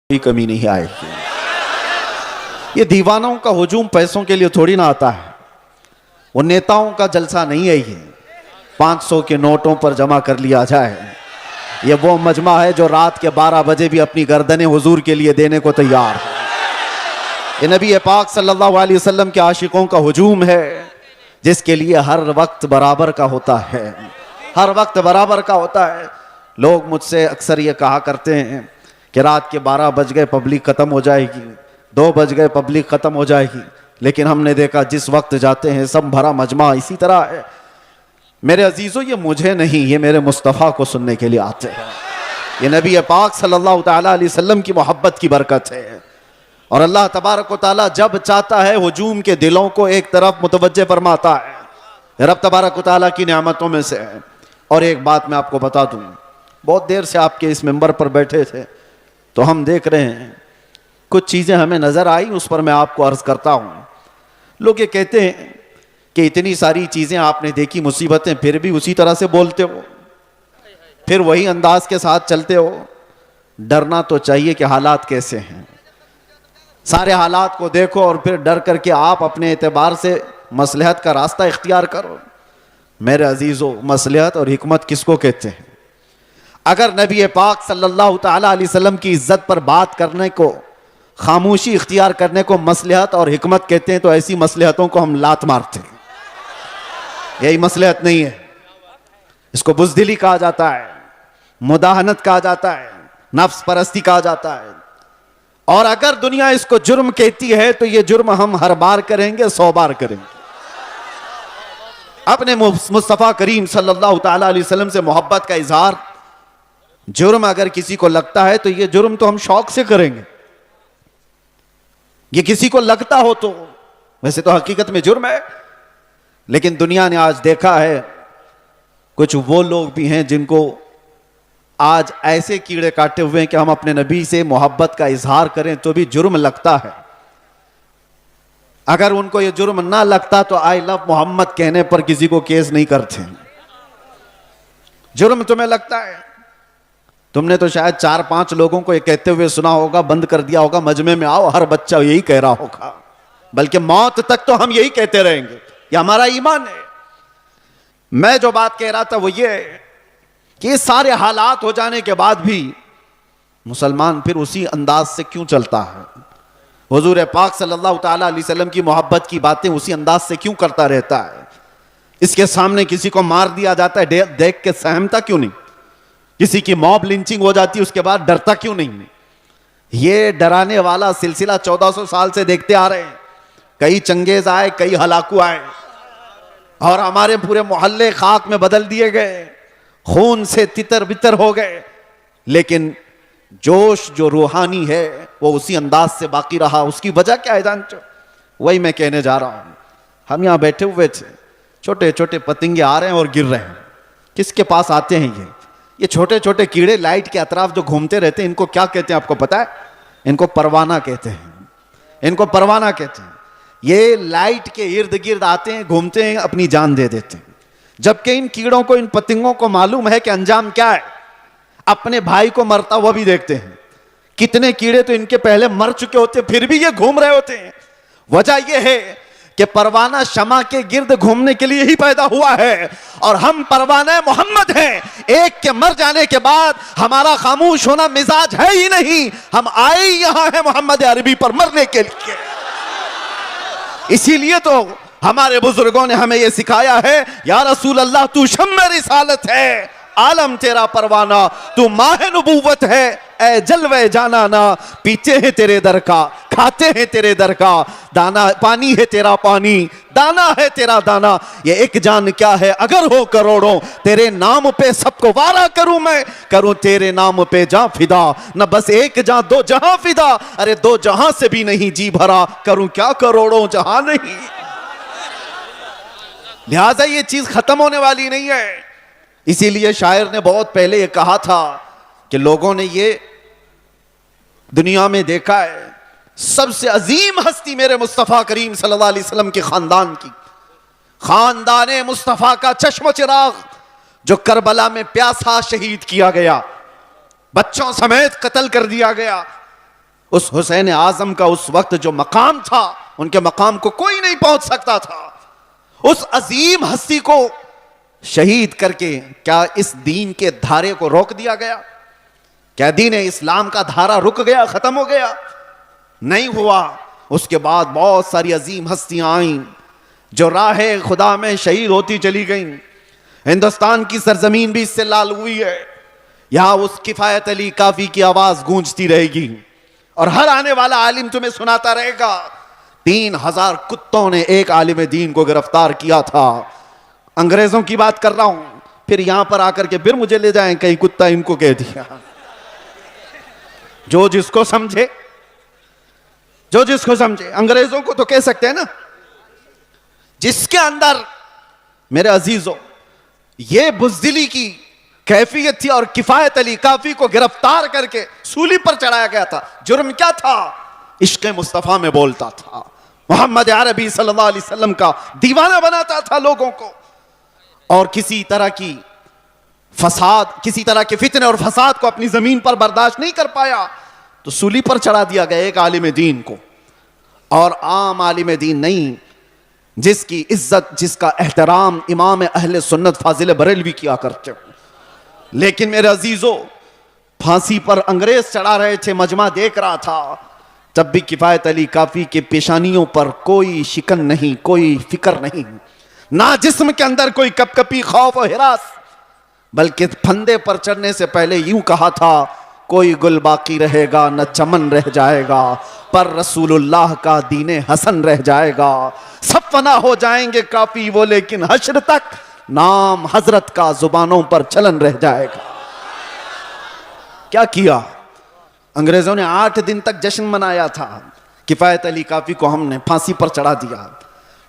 कोई कमी नहीं आएगी। ये दीवानों का हुजूम पैसों के लिए थोड़ी ना आता है, वो नेताओं का जलसा नहीं है। ये 500 के नोटों पर जमा कर लिया जाए, ये वो मजमा है जो रात के 12 बजे भी अपनी गर्दनें हुजूर के लिए देने को तैयार है। ये नबी पाक सल्लल्लाहु अलैहि वसल्लम के आशिकों का हुजूम है, जिसके लिए हर वक्त बराबर का होता है, हर वक्त बराबर का होता है। लोग मुझसे अक्सर ये कहा करते हैं कि रात के 12 बज गए पब्लिक खत्म हो जाएगी, 2 बज गए पब्लिक खत्म हो जाएगी, लेकिन हमने देखा जिस वक्त जाते हैं सब भरा मजमा इसी तरह है। मेरे अजीजों, ये मुझे नहीं, ये मेरे मुस्तफ़ा को सुनने के लिए आते हैं। ये नबी पाक सल्लल्लाहु ताला अलैहि वसल्लम की मोहब्बत की बरकत है। और अल्लाह तबारक व तआला जब चाहता है हुजूम के दिलों को एक तरफ मुतवज्जे फरमाता है। रब तबारक व तआला की नेमतों में से है। और एक बात मैं आपको बता दूं, बहुत देर से आपके इस मिंबर पर बैठे थे तो हम देख रहे हैं कुछ चीज़ें हमें नज़र आई, उस पर मैं आपको अर्ज़ करता हूँ। लोग ये कहते हैं कि इतनी सारी चीज़ें आपने देखी, मुसीबतें, फिर भी उसी तरह से बोलते हो, फिर वही अंदाज के साथ चलते हो। डरना तो चाहिए कि हालात कैसे हैं, सारे हालात को देखो और फिर डर करके आप अपने एतबार से मसलहत का रास्ता इख्तियार करो। मेरे अजीज़ों, मसलहत और हिकमत किसको कहते हैं? अगर नबी पाक सल्लल्लाहु ताला अलैहि वसल्लम की इज्जत पर बात करने को, खामोशी इख्तियार करने को मसलहत और हिकमत कहते हैं, तो ऐसी मसलहतों को हम लात मारते हैं। यही मसलहत नहीं है, इसको बुज़दिली कहा जाता है, मुदाहनत कहा जाता है, नफ्स परस्ती कहा जाता है। और अगर दुनिया इसको जुर्म कहती है तो ये जुर्म हम हर बार करेंगे, 100 बार करेंगे। अपने मुस्तफ़ा करीम सल्लल्लाहु ताला अलैहि वसल्लम से मोहब्बत का इजहार जुर्म अगर किसी को लगता है तो ये जुर्म तो हम शौक से करेंगे। ये किसी को लगता हो तो, वैसे तो हकीकत में जुर्म है। लेकिन दुनिया ने आज देखा है कुछ वो लोग भी हैं जिनको आज ऐसे कीड़े काटे हुए हैं कि हम अपने नबी से मोहब्बत का इजहार करें तो भी जुर्म लगता है। अगर उनको ये जुर्म ना लगता तो आई लव मोहम्मद कहने पर किसी को केस नहीं करते। जुर्म तुम्हें लगता है, तुमने तो शायद 4-5 लोगों को ये कहते हुए सुना होगा, बंद कर दिया होगा, मजमे में आओ, हर बच्चा यही कह रहा होगा, बल्कि मौत तक तो हम यही कहते रहेंगे, ये हमारा ईमान है। मैं जो बात कह रहा था वो ये कि ये सारे हालात हो जाने के बाद भी मुसलमान फिर उसी अंदाज से क्यों चलता है? हुजूर पाक सल्लल्लाहु ताला अलैहि वसल्लम की मोहब्बत की बातें उसी अंदाज से क्यों करता रहता है? इसके सामने किसी को मार दिया जाता है, देख के सहमता क्यों नहीं? किसी की मॉब लिंचिंग हो जाती है, उसके बाद डरता क्यों नहीं? ये डराने वाला सिलसिला 1400 साल से देखते आ रहे हैं। कई चंगेज आए, कई हलाकू आए और हमारे पूरे मोहल्ले खाक में बदल दिए गए, खून से तितर बितर हो गए, लेकिन जोश जो रूहानी है वो उसी अंदाज से बाकी रहा। उसकी वजह क्या है जानते हो? वही मैं कहने जा रहा हूं। हम यहां बैठे हुए थे, छोटे छोटे पतंगे आ रहे हैं और गिर रहे हैं। किसके पास आते हैं ये छोटे छोटे कीड़े लाइट के अतराफ जो घूमते रहते हैं, इनको क्या कहते हैं आपको पता है? इनको परवाना कहते हैं, इनको परवाना कहते हैं। ये लाइट के इर्द गिर्द आते हैं, घूमते हैं, अपनी जान दे देते हैं। जबकि इन कीड़ों को, इन पतंगों को मालूम है कि अंजाम क्या है। अपने भाई को मरता हुआ भी देखते हैं। कितने कीड़े तो इनके पहले मर चुके होते, फिर भी ये घूम रहे होते हैं। वजह यह है कि परवाना शमा के गिर्द घूमने के लिए ही पैदा हुआ है और हम परवाना मोहम्मद हैं। एक के मर जाने के बाद हमारा खामोश होना मिजाज है ही नहीं। हम आए यहां हैं मोहम्मद अरबी पर मरने के लिए। इसीलिए तो हमारे बुजुर्गों ने हमें यह सिखाया है, या रसूल अल्लाह तू शम्मे रिसालत है, आलम तेरा परवाना, तू माह नबूवत है, ए जलवे जाना ना, पीते हैं तेरे दर का, खाते हैं तेरे दर का, दाना पानी है तेरा पानी, दाना है तेरा दाना। ये एक जान क्या है अगर हो करोड़ों, तेरे नाम पे सबको वारा करूं मैं, करूं तेरे नाम पे जा फिदा, न बस एक जा 2 जहां फिदा, अरे 2 जहां से भी नहीं जी भरा, करूं क्या करोड़ों जहां नहीं। लिहाजा ये चीज खत्म होने वाली नहीं है। इसीलिए शायर ने बहुत पहले ये कहा था कि लोगों ने ये दुनिया में देखा है, सबसे अजीम हस्ती मेरे मुस्तफ़ा करीम सल्लल्लाहु अलैहि वसल्लम के खानदान की, खानदान मुस्तफ़ा का चश्म चिराग जो करबला में प्यासा शहीद किया गया, बच्चों समेत कत्ल कर दिया गया, उस हुसैन आजम का उस वक्त जो मकाम था, उनके मकाम को कोई नहीं पहुंच सकता था। उस अजीम हस्ती को शहीद करके क्या इस दीन के धारे को रोक दिया गया? क्या दीन इस्लाम का धारा रुक गया, खत्म हो गया? नहीं हुआ। उसके बाद बहुत सारी अजीम हस्तियां आईं जो राह खुदा में शहीद होती चली गईं। हिंदुस्तान की सरजमीन भी इससे लाल हुई है। यहां उस किफायत अली काफी की आवाज गूंजती रहेगी और हर आने वाला आलिम तुम्हें सुनाता रहेगा 3000 कुत्तों ने एक आलिम दीन को गिरफ्तार किया था। अंग्रेजों की बात कर रहा हूं, फिर यहां पर आकर के फिर मुझे ले जाएं कहीं कुत्ता इनको कह दिया। जो जिसको समझे, जो जिसको समझे। अंग्रेजों को तो कह सकते हैं ना, जिसके अंदर मेरे अजीजों ये बुज़दिली की कैफियत थी और किफायत अली काफी को गिरफ्तार करके सूली पर चढ़ाया गया था। जुर्म क्या था? इश्क़ मुस्तफ़ा में बोलता था, मोहम्मद अरबी सल्लल्लाहु अलैहि वसल्लम का दीवाना बनाता था लोगों को, और किसी तरह की फसाद, किसी तरह के फितने और फसाद को अपनी जमीन पर बर्दाश्त नहीं कर पाया तो सूली पर चढ़ा दिया गया एक आलिम दीन को। और आम आलिम दीन नहीं, जिसकी इज्जत, जिसका एहतराम इमाम अहले सुन्नत फाजिल बरेलवी किया करते हो। लेकिन मेरे अजीजों, फांसी पर अंग्रेज चढ़ा रहे थे, मजमा देख रहा था, तब भी किफायत अली काफी के पेशानियों पर कोई शिकन नहीं, कोई फिक्र नहीं, ना जिस्म के अंदर कोई कपकपी, खौफ और हिरास, बल्कि फंदे पर चढ़ने से पहले यूं कहा था, कोई गुल बाकी रहेगा न चमन रह जाएगा, पर रसूलुल्लाह का दीने हसन रह जाएगा। सब फना हो जाएंगे काफी वो, लेकिन हश्र तक नाम हजरत का जुबानों पर चलन रह जाएगा। क्या किया अंग्रेजों ने? 8 दिन तक जश्न मनाया था। किफायत अली काफी को हमने फांसी पर चढ़ा दिया।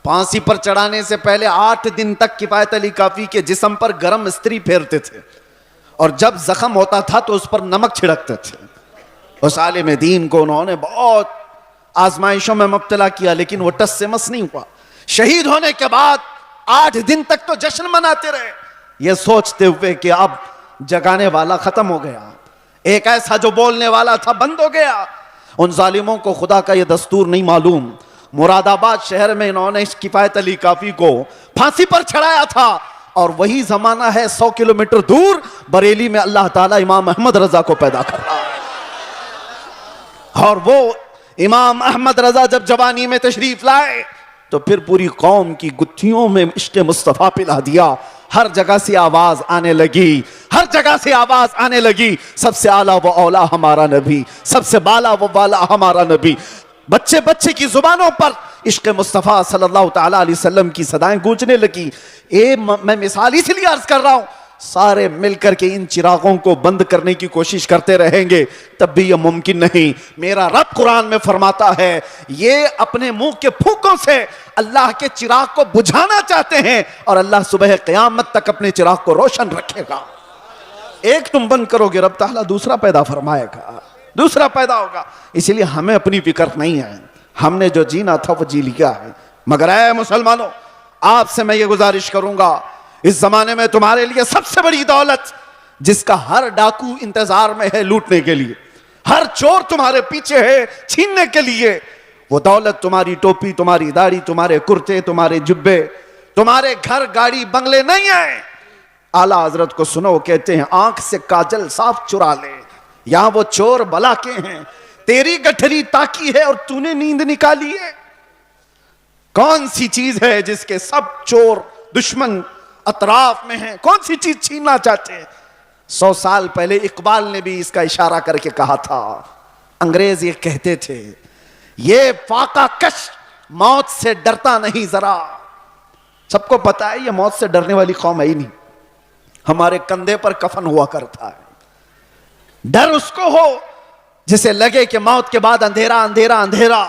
फांसी पर चढ़ाने से पहले 8 दिन तक किफायत अली काफी के जिस्म पर गरम इस्त्री फेरते थे और जब जख्म होता था तो उस पर नमक छिड़कते थे। उस आलिम दीन को उन्होंने बहुत आजमाइशों में मुब्तला किया, लेकिन वो टस से मस नहीं हुआ। शहीद होने के बाद 8 दिन तक तो जश्न मनाते रहे, ये सोचते हुए कि अब जगाने वाला खत्म हो गया, एक ऐसा जो बोलने वाला था बंद हो गया। उन जालिमों को खुदा का यह दस्तूर नहीं मालूम, मुरादाबाद शहर में इन्होंने इस किफायत अली काफी को फांसी पर चढ़ाया था। और वही जमाना है 100 किलोमीटर दूर बरेली में अल्लाह ताला इमाम अहमद रजा को पैदा कर रहा है। और वो इमाम अहमद रजा जब जवानी में तशरीफ लाए तो फिर पूरी कौम की गुत्थियों में इश्क़ मुस्तफ़ा पिला दिया। हर जगह से आवाज आने लगी, हर जगह से आवाज आने लगी, सबसे आला वो औला हमारा नबी, सबसे बाला वो बाला हमारा नबी। बच्चे बच्चे की जुबानों पर इश्क़ मुस्तफ़ा सल्लल्लाहु ताला अलैहि वसल्लम की सदाएं गूंजने लगी। मैं मिसाल इसलिए अर्ज कर रहा हूं, सारे मिलकर के इन चिरागों को बंद करने की कोशिश करते रहेंगे तब भी यह मुमकिन नहीं। मेरा रब कुरान में फरमाता है, ये अपने मुंह के फूकों से अल्लाह के चिराग को बुझाना चाहते हैं और अल्लाह सुबह क़यामत तक अपने चिराग को रोशन रखेगा। एक तुम बंद करोगे, रब ताला दूसरा पैदा फरमाएगा, दूसरा पैदा होगा। इसलिए हमें अपनी फिक्र नहीं है, हमने जो जीना था वो जी लिया है। मगर ऐ मुसलमानों, आपसे मैं ये गुजारिश करूंगा, इस जमाने में तुम्हारे लिए सबसे बड़ी दौलत, जिसका हर डाकू इंतजार में है लूटने के लिए, हर चोर तुम्हारे पीछे है छीनने के लिए, वो दौलत तुम्हारी टोपी, तुम्हारी दाढ़ी, तुम्हारे कुर्ते, तुम्हारे जुब्बे, तुम्हारे घर गाड़ी बंगले नहीं है। आला हजरत को सुनो, कहते हैं आंख से काजल साफ चुरा ले, यहां वो चोर बला के हैं, तेरी गठरी ताकी है और तूने नींद निकाली है। कौन सी चीज है जिसके सब चोर दुश्मन अतराफ में हैं? कौन सी चीज छीनना चाहते हैं? 100 साल पहले इकबाल ने भी इसका इशारा करके कहा था। अंग्रेज ये कहते थे, ये फाका कश मौत से डरता नहीं जरा। सबको पता है ये मौत से डरने वाली कौम है ही नहीं। हमारे कंधे पर कफन हुआ करता है। डर उसको हो जिसे लगे कि मौत के बाद अंधेरा अंधेरा अंधेरा।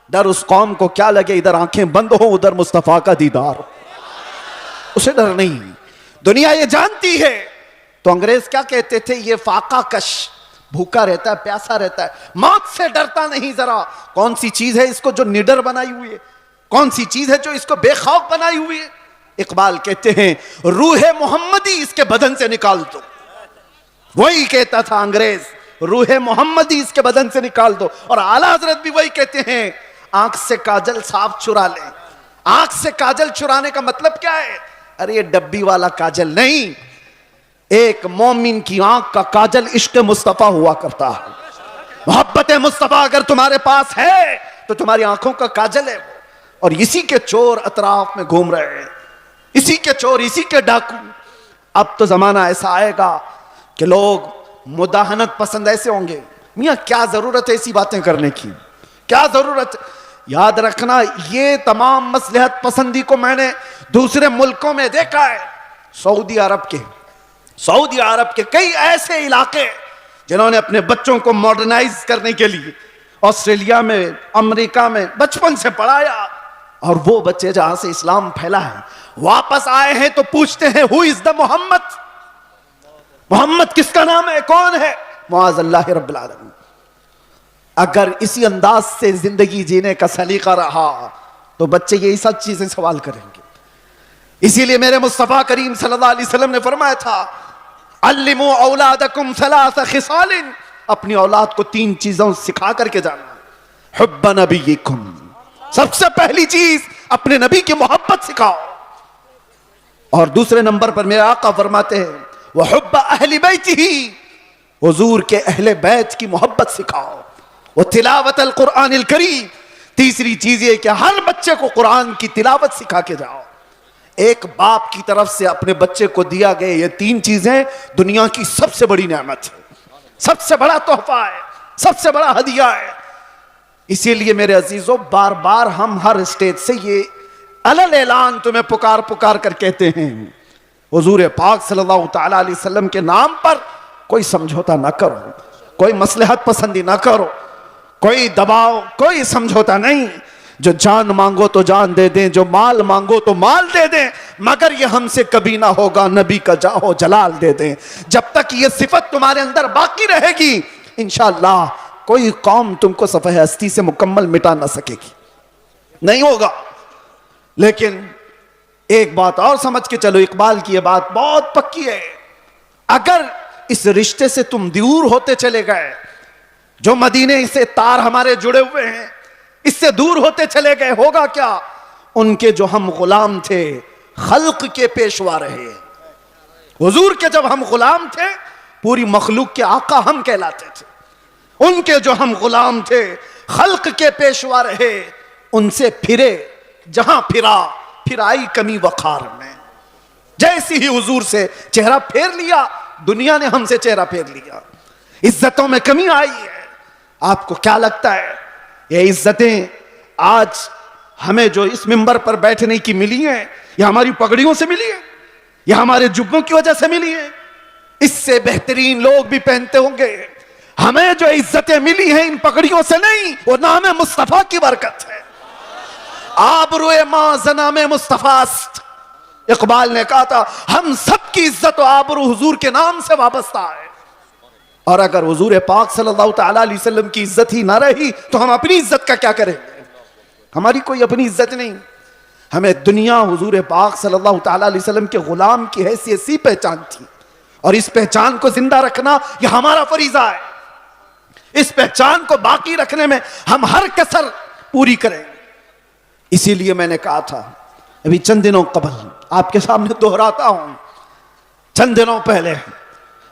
डर उस कौम को क्या लगे, इधर आंखें बंद हो उधर मुस्तफा का दीदार, उसे डर नहीं। दुनिया ये जानती है। तो अंग्रेज क्या कहते थे, ये फाका कश, भूखा रहता है, प्यासा रहता है, मौत से डरता नहीं जरा। कौन सी चीज है इसको जो निडर बनाई हुई है? कौन सी चीज है जो इसको बेखौफ बनाई हुई है? इकबाल कहते हैं, रूह मोहम्मदी इसके बदन से निकाल दो। वही कहता था अंग्रेज, रूहे मोहम्मदी इसके बदन से निकाल दो। और आला हजरत भी वही कहते हैं, आंख से काजल साफ चुरा ले। आंख से काजल चुराने का मतलब क्या है? अरे ये डब्बी वाला काजल नहीं, एक मोमिन की आंख का काजल इश्क मुस्तफा हुआ करता है। मोहब्बत मुस्तफा अगर तुम्हारे पास है तो तुम्हारी आंखों का काजल है। और इसी के चोर अतराफ में घूम रहे हैं, इसी के चोर, इसी के डाकू। अब तो जमाना ऐसा आएगा कि लोग मुदाहनत पसंद ऐसे होंगे। मियां क्या जरूरत है ऐसी बातें करने की, क्या जरूरत है? याद रखना, ये तमाम मसलहत पसंदी को मैंने दूसरे मुल्कों में देखा है। सऊदी अरब के कई ऐसे इलाके जिन्होंने अपने बच्चों को मॉडर्नाइज करने के लिए ऑस्ट्रेलिया में, अमेरिका में बचपन से पढ़ाया, और वो बच्चे जहां से इस्लाम फैला है वापस आए हैं तो पूछते हैं, who is the Mohammed? Mohammed किसका नाम है, कौन है? मुआज़ल्लाह रब्बिल आलमीन। अगर इसी अंदाज से जिंदगी जीने का सलीका रहा तो बच्चे यही सब चीजें सवाल करेंगे। इसीलिए मेरे मुस्तफा करीम सल्लल्लाहु अलैहि वसल्लम ने फरमाया था, अल्लिमू औलादकुम सलासा खिसालिन, अपनी औलाद को 3 चीजों सिखा करके जाना। हुब्ब नबीयिकुम, सबसे पहली चीज अपने नबी की मोहब्बत सिखाओ। और दूसरे नंबर पर मेरे आका फरमाते हैं, वह हुब्ब अहली बैतिही, हुजूर के अहले बैत की मोहब्बत सिखाओ। वो तिलावत अल कुरानिल करीम, तीसरी चीज ये कि हर बच्चे को कुरान की तिलावत सिखा के जाओ। एक बाप की तरफ से अपने बच्चे को दिया गया ये 3 चीजें दुनिया की सबसे बड़ी नेमत है, सबसे बड़ा तोहफा है, सबसे बड़ा हदिया है। इसीलिए मेरे अजीजों, बार बार हम हर स्टेज से ये अलल ऐलान तुम्हें पुकार पुकार कर कहते हैं, हुजूर पाक सल्लल्लाहु तआला अलैहि वसल्लम के नाम पर कोई समझौता ना करो, कोई मसलहत पसंदी ना करो, कोई दबाव, कोई समझौता नहीं। जो जान मांगो तो जान दे दें, जो माल मांगो तो माल दे दें, मगर ये हमसे कभी ना होगा नबी का जाहो जलाल दे दें। जब तक ये सिफत तुम्हारे अंदर बाकी रहेगी, इंशाअल्लाह कोई कौम तुमको सफ़े हस्ती से मुकम्मल मिटा ना सकेगी, नहीं होगा। लेकिन एक बात और समझ के चलो, इकबाल की ये बात बहुत पक्की है, अगर इस रिश्ते से तुम दूर होते चले गए, जो मदीने से तार हमारे जुड़े हुए हैं, इससे दूर होते चले गए, होगा क्या? उनके जो हम गुलाम थे, खल्क के पेशवा रहे। हुजूर के जब हम गुलाम थे, पूरी मखलूक के आका हम कहलाते थे। उनके जो हम गुलाम थे, खल्क के पेशवा रहे, उनसे फिरे जहां फिरा, फिर आई कमी वखार में। जैसी ही हुजूर से चेहरा फेर लिया, दुनिया ने हमसे चेहरा फेर लिया, इज्जतों में कमी आई है। आपको क्या लगता है ये इज्जतें आज हमें जो इस मिंबर पर बैठने की मिली हैं, या हमारी पगड़ियों से मिली है, या हमारे जुब्बों की वजह से मिली है? इससे बेहतरीन लोग भी पहनते होंगे। हमें जो इज्जतें मिली हैं इन पगड़ियों से नहीं, वो नाम मुस्तफा की बरकत है। आबरूए मां जनाम मुस्तफास्त, इकबाल ने कहा था, हम सबकी इज्जत और आबरू हुजूर के नाम से वाबस्ता है। और अगर हुजूर पाक सल्लल्लाहु तआला अलैहि वसल्लम की इज्जत ही ना रही तो हम अपनी इज्जत का क्या करेंगे? हमारी कोई अपनी इज्जत नहीं। हमें दुनिया हुजूर पाक सल्लल्लाहु तआला अलैहि वसल्लम के गुलाम की हैसियत सी पहचान थी, और इस पहचान को जिंदा रखना यह हमारा फरीजा है। इस पहचान को बाकी रखने में हम हर कसर पूरी करें। इसीलिए मैंने कहा था अभी चंद दिनों कबल, आपके सामने दोहराता हूं, चंद दिनों पहले,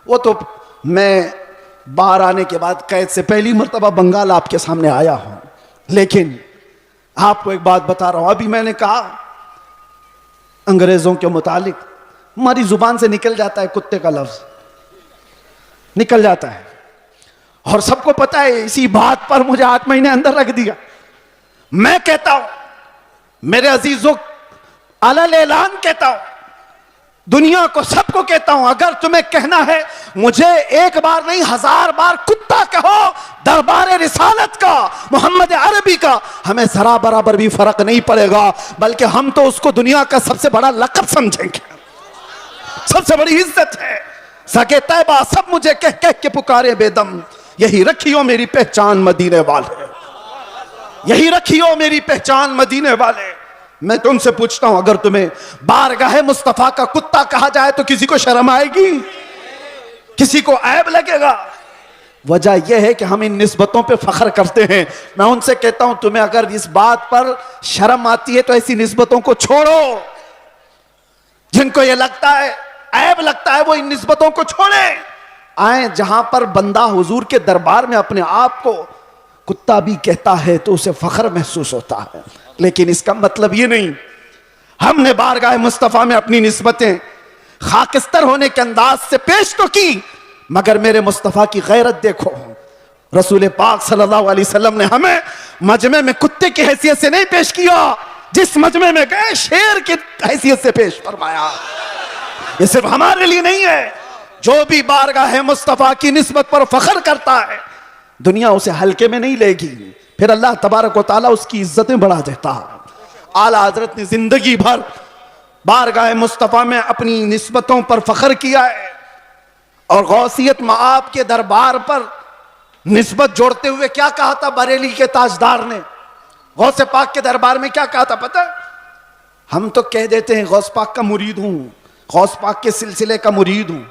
वो तो मैं बाहर आने के बाद कैद से पहली मर्तबा बंगाल आपके सामने आया हूं, लेकिन आपको एक बात बता रहा हूं। अभी मैंने कहा अंग्रेजों के मुतालिक हमारी जुबान से निकल जाता है कुत्ते का लफ्ज, निकल जाता है, और सबको पता है। इसी बात पर मुझे 8 महीने अंदर रख दिया। मैं कहता हूं मेरे अजीजों, अलल ऐलान कहता हूं, दुनिया को, सबको कहता हूं, अगर तुम्हें कहना है मुझे एक बार नहीं 1000 बार कुत्ता कहो, दरबार रिसालत का, मोहम्मद अरबी का, हमें जरा बराबर भी फर्क नहीं पड़ेगा, बल्कि हम तो उसको दुनिया का सबसे बड़ा लक़ब समझेंगे, सबसे बड़ी इज्जत है। सके तैबा सब मुझे कह कह के पुकारे बेदम, यही रखियो मेरी पहचान मदीने वाले, यही रखियो मेरी पहचान मदीने वाले। मैं तुमसे पूछता हूं, अगर तुम्हें बारगाह मुस्तफा का कुत्ता कहा जाए तो किसी को शर्म आएगी? किसी को ऐब लगेगा? वजह यह है कि हम इन निस्बतों पे फख्र करते हैं। मैं उनसे कहता हूं तुम्हें अगर इस बात पर शर्म आती है तो ऐसी निस्बतों को छोड़ो। जिनको ये लगता है, ऐब लगता है, वो इन निस्बतों को छोड़े। आए जहां पर बंदा हुजूर के दरबार में अपने आप को कुत्ता भी कहता है तो उसे फख्र महसूस होता है। लेकिन इसका मतलब ये नहीं, हमने बारगाह मुस्तफा में अपनी निस्बतें खाकिस्तर होने के अंदाज से पेश तो की, मगर मेरे मुस्तफा की गैरत देखो। रसूल पाक सल्लल्लाहु अलैहि वसल्लम ने हमें मजमे में कुत्ते की हैसियत से नहीं पेश किया, जिस मजमे में गए शेर की हैसियत से पेश फरमाया। ये सिर्फ हमारे लिए नहीं है, जो भी बारगाह मुस्तफा की निस्बत पर फख्र करता है दुनिया उसे हल्के में नहीं लेगी, फिर अल्लाह तबारक व तआला उसकी इज्जतें बढ़ा देता है। आला हजरत ने जिंदगी भर बारगाह मुस्तफा में अपनी निस्बतों पर फख्र किया है और गौसियत मआब के दरबार पर निस्बत जोड़ते हुए क्या कहा था बरेली के ताजदार ने? गौसे पाक के दरबार में क्या कहा था पता? हम तो कह देते हैं गौस पाक का मुरीद हूं, गौस पाक के सिलसिले का मुरीद हूं।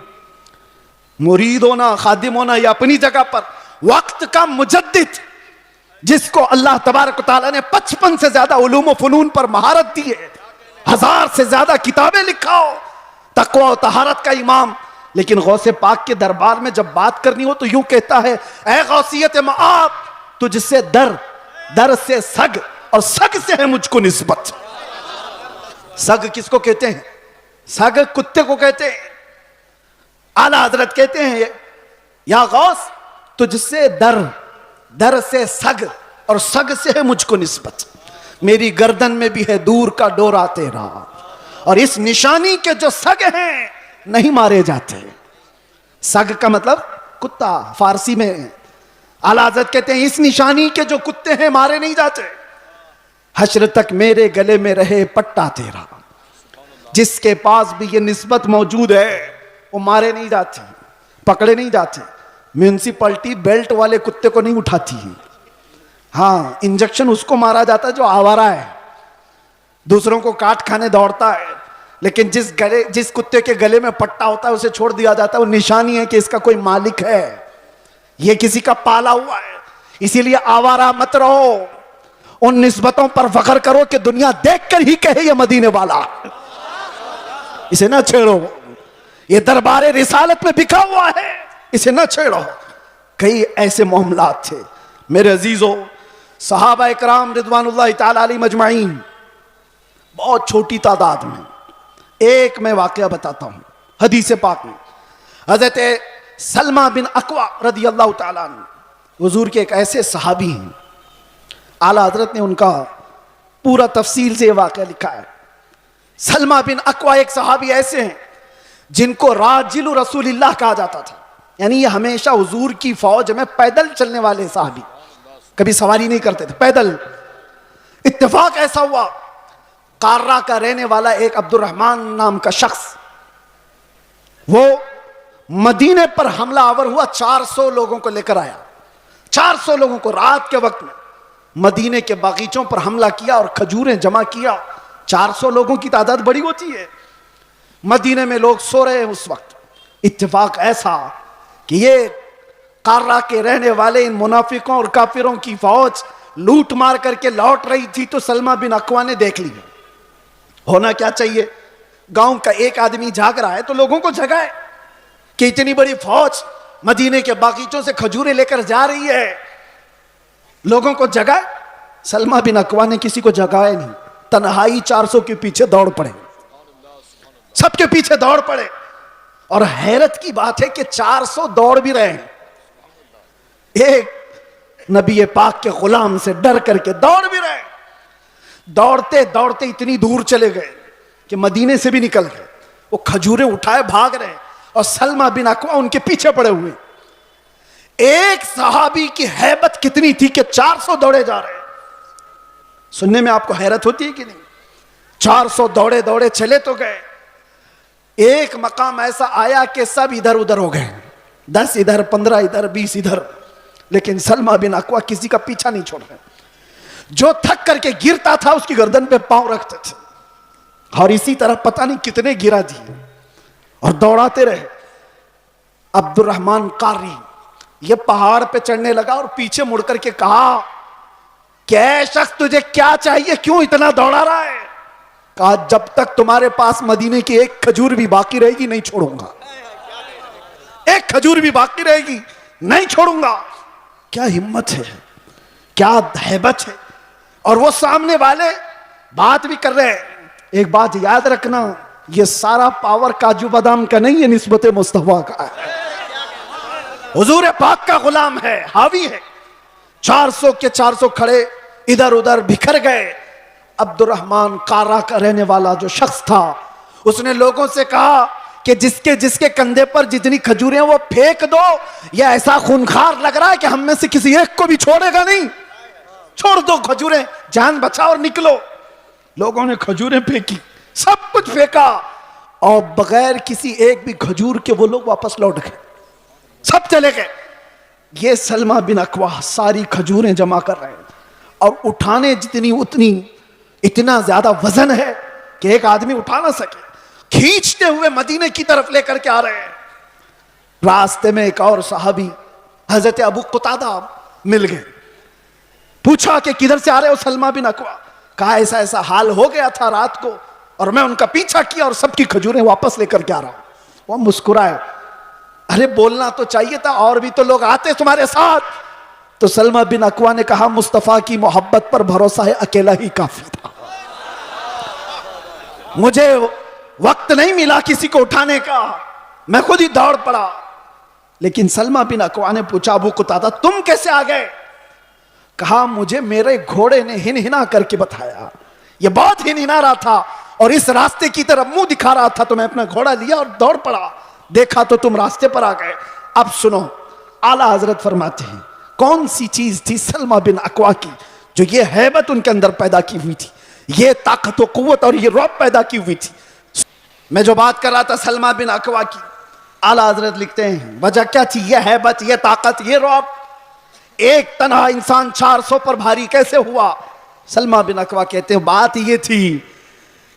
मुरीद होना, खादिम होना, यह अपनी जगह पर, वक्त का मुजद्दिद जिसको अल्लाह तबारक तआला ने 55 से ज्यादा उलूम व फनून पर महारत दी है, 1000 से ज्यादा किताबें लिखाओ, तकवा और तहारत का इमाम, लेकिन गौसे पाक के दरबार में जब बात करनी हो तो यूं कहता है, ऐ गौसियत मआब तुझसे दर, दर से सग और सग से है मुझको निस्बत। सग किसको कहते हैं? सग कुत्ते को कहते हैं। आला हजरत कहते हैं या गौस तुझसे दर, दर से सग और सग से है मुझको निस्बत। मेरी गर्दन में भी है दूर का डोरा तेरा, और इस निशानी के जो सग हैं नहीं मारे जाते। सग का मतलब कुत्ता फारसी में। आला हज़रत कहते हैं इस निशानी के जो कुत्ते हैं मारे नहीं जाते। हश्र तक मेरे गले में रहे पट्टा तेरा, जिसके पास भी ये निस्बत मौजूद है वो मारे नहीं जाते, पकड़े नहीं जाते। म्यूनिसिपैलिटी बेल्ट वाले कुत्ते को नहीं उठाती है। हाँ, इंजेक्शन उसको मारा जाता है जो आवारा है, दूसरों को काट खाने दौड़ता है, लेकिन जिस कुत्ते के गले में पट्टा होता है उसे छोड़ दिया जाता है। वो निशानी है कि इसका कोई मालिक है, ये किसी का पाला हुआ है। इसीलिए आवारा मत रहो, उन निस्बतों पर फख्र करो कि दुनिया देखकर ही कहे ये मदीने वाला। इसे ना छेड़ो, ये दरबारे रिसालत में बिखा हुआ है, इसे ना छेड़ो। कई ऐसे मामलात थे मेरे अजीजों, सहाबा इकराम रिदवानुल्लाह ताला अलैहिम अजमाइन, बहुत छोटी तादाद में। एक मैं वाकया बताता हूं हदीस पाक में। हजरत सलमा बिन अकवा रदी अल्लाह ताला अन्हु हुजूर के एक ऐसे सहाबी हैं, आला हजरत ने उनका पूरा तफसील से वाकया लिखा है। सलमा बिन अकवा एक सहाबी ऐसे हैं जिनको राजिलु रसूलिल्लाह कहा जाता था, यानी ये हमेशा हुजूर की फौज में पैदल चलने वाले साहबी, कभी सवारी नहीं करते थे, पैदल। इत्तेफाक ऐसा हुआ, कार्रा का रहने वाला एक अब्दुर्रहमान नाम का शख्स, वो मदीने पर हमला आवर हुआ, 400 लोगों को लेकर आया। 400 लोगों को रात के वक्त में मदीने के बागीचों पर हमला किया और खजूरें जमा किया। 400 लोगों की तादाद बड़ी होती है। मदीने में लोग सो रहे हैं उस वक्त। इत्तेफाक ऐसा कि ये कार्रा के रहने वाले इन मुनाफिकों और काफिरों की फौज लूट मार करके लौट रही थी, तो सलमा बिन अकवा ने देख लिया। होना क्या चाहिए, गांव का एक आदमी जाग रहा है तो लोगों को जगाए कि इतनी बड़ी फौज मदीने के बागीचों से खजूरें लेकर जा रही है, लोगों को जगाए। सलमा बिन अकवा ने किसी को जगाया नहीं, तन्हाई 400 के पीछे दौड़ पड़े, सबके पीछे दौड़ पड़े। और हैरत की बात है कि 400 दौड़ भी रहे हैं, एक नबी पाक के गुलाम से डर करके दौड़ भी रहे। दौड़ते दौड़ते इतनी दूर चले गए कि मदीने से भी निकल गए। वो खजूरें उठाए भाग रहे और सलमा बिन अकवा उनके पीछे पड़े हुए। एक सहाबी की हैबत कितनी थी कि 400 दौड़े जा रहे हैं। सुनने में आपको हैरत होती है कि नहीं? 400 दौड़े दौड़े चले तो गए, एक मकाम ऐसा आया कि सब इधर उधर हो गए, 10 इधर, 15 इधर, 20 इधर, लेकिन सलमा बिन अकवा किसी का पीछा नहीं छोड़ रहे। जो थक करके गिरता था उसकी गर्दन पे पांव रखते थे, और इसी तरह पता नहीं कितने गिरा दिए और दौड़ाते रहे। अब्दुर्रहमान कारी ये पहाड़ पे चढ़ने लगा और पीछे मुड़ करके कहा, क्या शख्स, तुझे क्या चाहिए, क्यों इतना दौड़ा रहा है? कहा, जब तक तुम्हारे पास मदीने की एक खजूर भी बाकी रहेगी नहीं छोड़ूंगा, एक खजूर भी बाकी रहेगी नहीं छोड़ूंगा। क्या हिम्मत है, क्या हैबत है। और वो सामने वाले बात भी कर रहे हैं। एक बात याद रखना, ये सारा पावर काजू बादाम का नहीं है, निस्बत मुस्तफा का है। हुजूर पाक का गुलाम है, हावी है। 400 के 400 खड़े इधर उधर बिखर गए। अब्दुर्रहमान कारा का रहने वाला जो शख्स था, उसने लोगों से कहा कि जिसके जिसके कंधे पर जितनी खजूरें वो फेंक दो, यह ऐसा खूनखार लग रहा है कि हम में से किसी एक को भी छोड़ेगा नहीं। छोड़ दो खजूरें, जान बचाओ और निकलो। लोगों ने खजूरें फेंकी, सब कुछ फेंका, और बगैर किसी एक भी खजूर के वो लोग वापस लौट गए, सब चले गए। ये सलमा बिन अकवा सारी खजूरें जमा कर रहे हैं, और उठाने जितनी उतनी, इतना ज्यादा वजन है कि एक आदमी उठा ना सके। खींचते हुए मदीने की तरफ लेकर के आ रहे हैं। रास्ते में एक और सहाबी हजरत अबू कुतादा मिल गए। पूछा कि किधर से आ रहे हो सलमा बिन अकवा? कहा, ऐसा ऐसा हाल हो गया था रात को, और मैं उनका पीछा किया और सबकी खजूरें वापस लेकर के आ रहा हूं। वो मुस्कुराए, अरे बोलना तो चाहिए था, और भी तो लोग आते तुम्हारे साथ। तो सलमा बिन अकवा ने कहा, मुस्तफा की मोहब्बत पर भरोसा है, अकेला ही काफी था, मुझे वक्त नहीं मिला किसी को उठाने का, मैं खुद ही दौड़ पड़ा। लेकिन सलमा बिन अकवा ने पूछा, अबू कुतादा तुम कैसे आ गए? कहा, मुझे मेरे घोड़े ने हिनहिना करके बताया, ये बहुत हिनहिना रहा था और इस रास्ते की तरफ मुंह दिखा रहा था, तो मैं अपना घोड़ा लिया और दौड़ पड़ा, देखा तो तुम रास्ते पर आ गए। अब सुनो, आला हजरत फरमाते हैं, कौन सी चीज थी सलमा बिन अकवा की जो ये हैबत उनके अंदर पैदा की हुई थी, ये ताकत व कुव्वत और ये रौब पैदा की हुई थी? मैं जो बात कर रहा था सलमा बिन अकवा की, आला हजरत लिखते हैं, वजह क्या थी? ये हैबत, ये ताकत, ये रौब। एक तन्हा इंसान 400 पर भारी कैसे हुआ? सलमा बिन अकवा कहते हैं, बात ये थी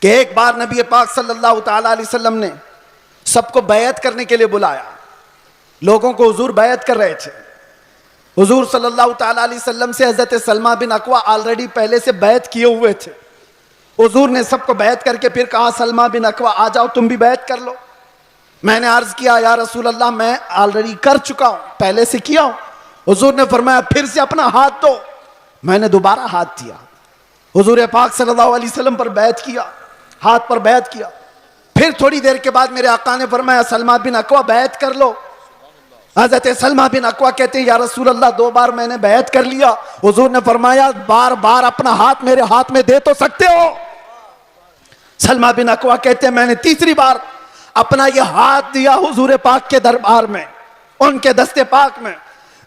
कि एक बार नबी पाक सल्लल्लाहु ताला अलैहि वसल्लम ने सबको बैत करने के लिए बुलाया। लोगों को हुजूर बैत कर रहे थे। हुजूर सल्लल्लाहु ताला अलैहि वसल्लम से हजरत सलमा बिन अकवा ऑलरेडी पहले से बैत किए हुए थे। हुजूर ने सबको बैत करके फिर कहा, सलमा बिन अकवा आ जाओ, तुम भी बैत कर लो। मैंने अर्ज किया, या रसूल अल्लाह, मैं ऑलरेडी कर चुका हूं, पहले से किया हूं। हुजूर ने फरमाया, फिर से अपना हाथ दो। मैंने दोबारा हाथ दिया, हुजूर पाक सल्लल्लाहु अलैहि वसल्लम पर बैत किया, हाथ पर बैत किया। फिर थोड़ी देर के बाद मेरे आका ने फरमाया, सलमा बिन अकवा बैत कर लो। हजरत सलमा बिन अकवा कहते हैं, या रसूल अल्लाह, 2 बार मैंने बैत कर लिया। हुजूर ने फरमाया, बार बार अपना हाथ मेरे हाथ में दे तो सकते हो? सलमा बिन अकवा कहते हैं, मैंने तीसरी बार अपना यह हाथ दिया हुजूर पाक के दरबार में, उनके दस्ते पाक में।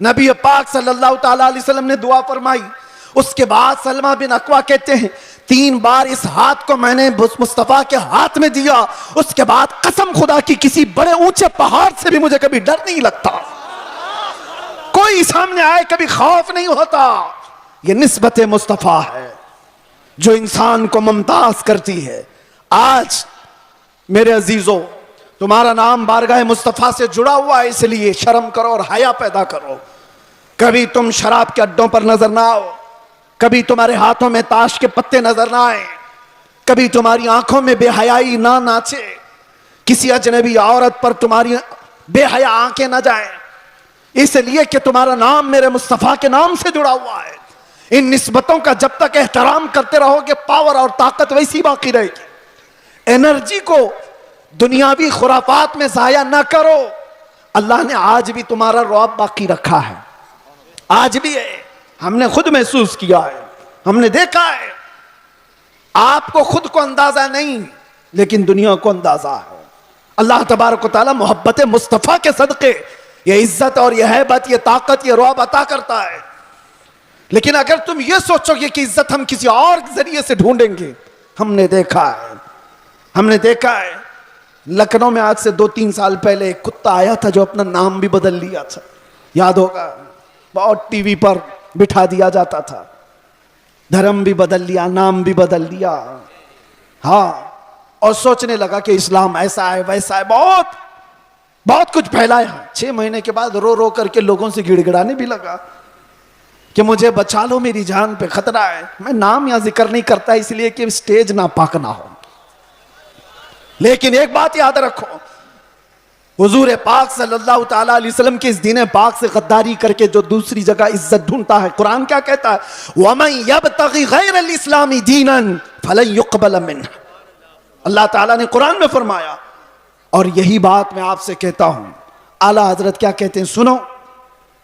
नबी पाक सल्लल्लाहु ताला अलैहि वसल्लम ने दुआ फरमाई। उसके बाद सलमा बिन अकवा कहते हैं, 3 बार इस हाथ को मैंने मुस्तफा के हाथ में दिया। उसके बाद कसम खुदा की, किसी बड़े ऊंचे पहाड़ से भी मुझे कभी डर नहीं लगता, कोई सामने आए कभी खौफ नहीं होता। यह निस्बत मुस्तफा है जो इंसान को मुमताज करती है। आज मेरे अजीजों, तुम्हारा नाम बारगाह मुस्तफा से जुड़ा हुआ है, इसलिए शर्म करो और हया पैदा करो। कभी तुम शराब के अड्डों पर नजर ना आओ, कभी तुम्हारे हाथों में ताश के पत्ते नजर ना आए, कभी तुम्हारी आंखों में बेहयाई ना नाचे, किसी अजनबी औरत पर तुम्हारी बेहया आंखें ना जाए, इसलिए कि तुम्हारा नाम मेरे मुस्तफा के नाम से जुड़ा हुआ है। इन निस्बतों का जब तक एहतराम करते रहोगे, पावर और ताकत वैसी बाकी रहेगी। एनर्जी को दुनियावी खुराफात में जाया ना करो। अल्लाह ने आज भी तुम्हारा रौब बाकी रखा है, आज भी है। हमने खुद महसूस किया है, हमने देखा है। आपको खुद को अंदाजा नहीं, लेकिन दुनिया को अंदाजा है। अल्लाह तबारक व तआला मोहब्बत मुस्तफ़ा के सदक़े ये इज्जत और यह हैबत, ये ताकत, ये रौब अता करता है। लेकिन अगर तुम ये सोचोगे कि इज्जत हम किसी और जरिए से ढूंढेंगे, हमने देखा है लखनऊ में आज से 2-3 साल पहले एक कुत्ता आया था जो अपना नाम भी बदल लिया था, याद होगा। बहुत टीवी पर बिठा दिया जाता था, धर्म भी बदल लिया, नाम भी बदल लिया, हाँ, और सोचने लगा कि इस्लाम ऐसा है वैसा है। बहुत बहुत कुछ फैलाया। 6 महीने के बाद रो रो करके लोगों से गिड़गिड़ाने भी लगा कि मुझे बचा लो, मेरी जान पे खतरा है। मैं नाम या जिक्र नहीं करता इसलिए कि स्टेज ना पाक ना हो, लेकिन एक बात याद रखो, हुजूर पाक सल्लल्लाहु ताला अलैहि वसल्लम के इस दीन पाक से गद्दारी करके जो दूसरी जगह इज्जत ढूंढता है, कुरान क्या कहता है? वमन यब्तगी गैरल इस्लामी दीनन फलन युक़बल मिन्हु। अल्लाह ताला ने कुरान में फरमाया, और यही बात मैं आपसे कहता हूं। आला हजरत क्या कहते हैं सुनो।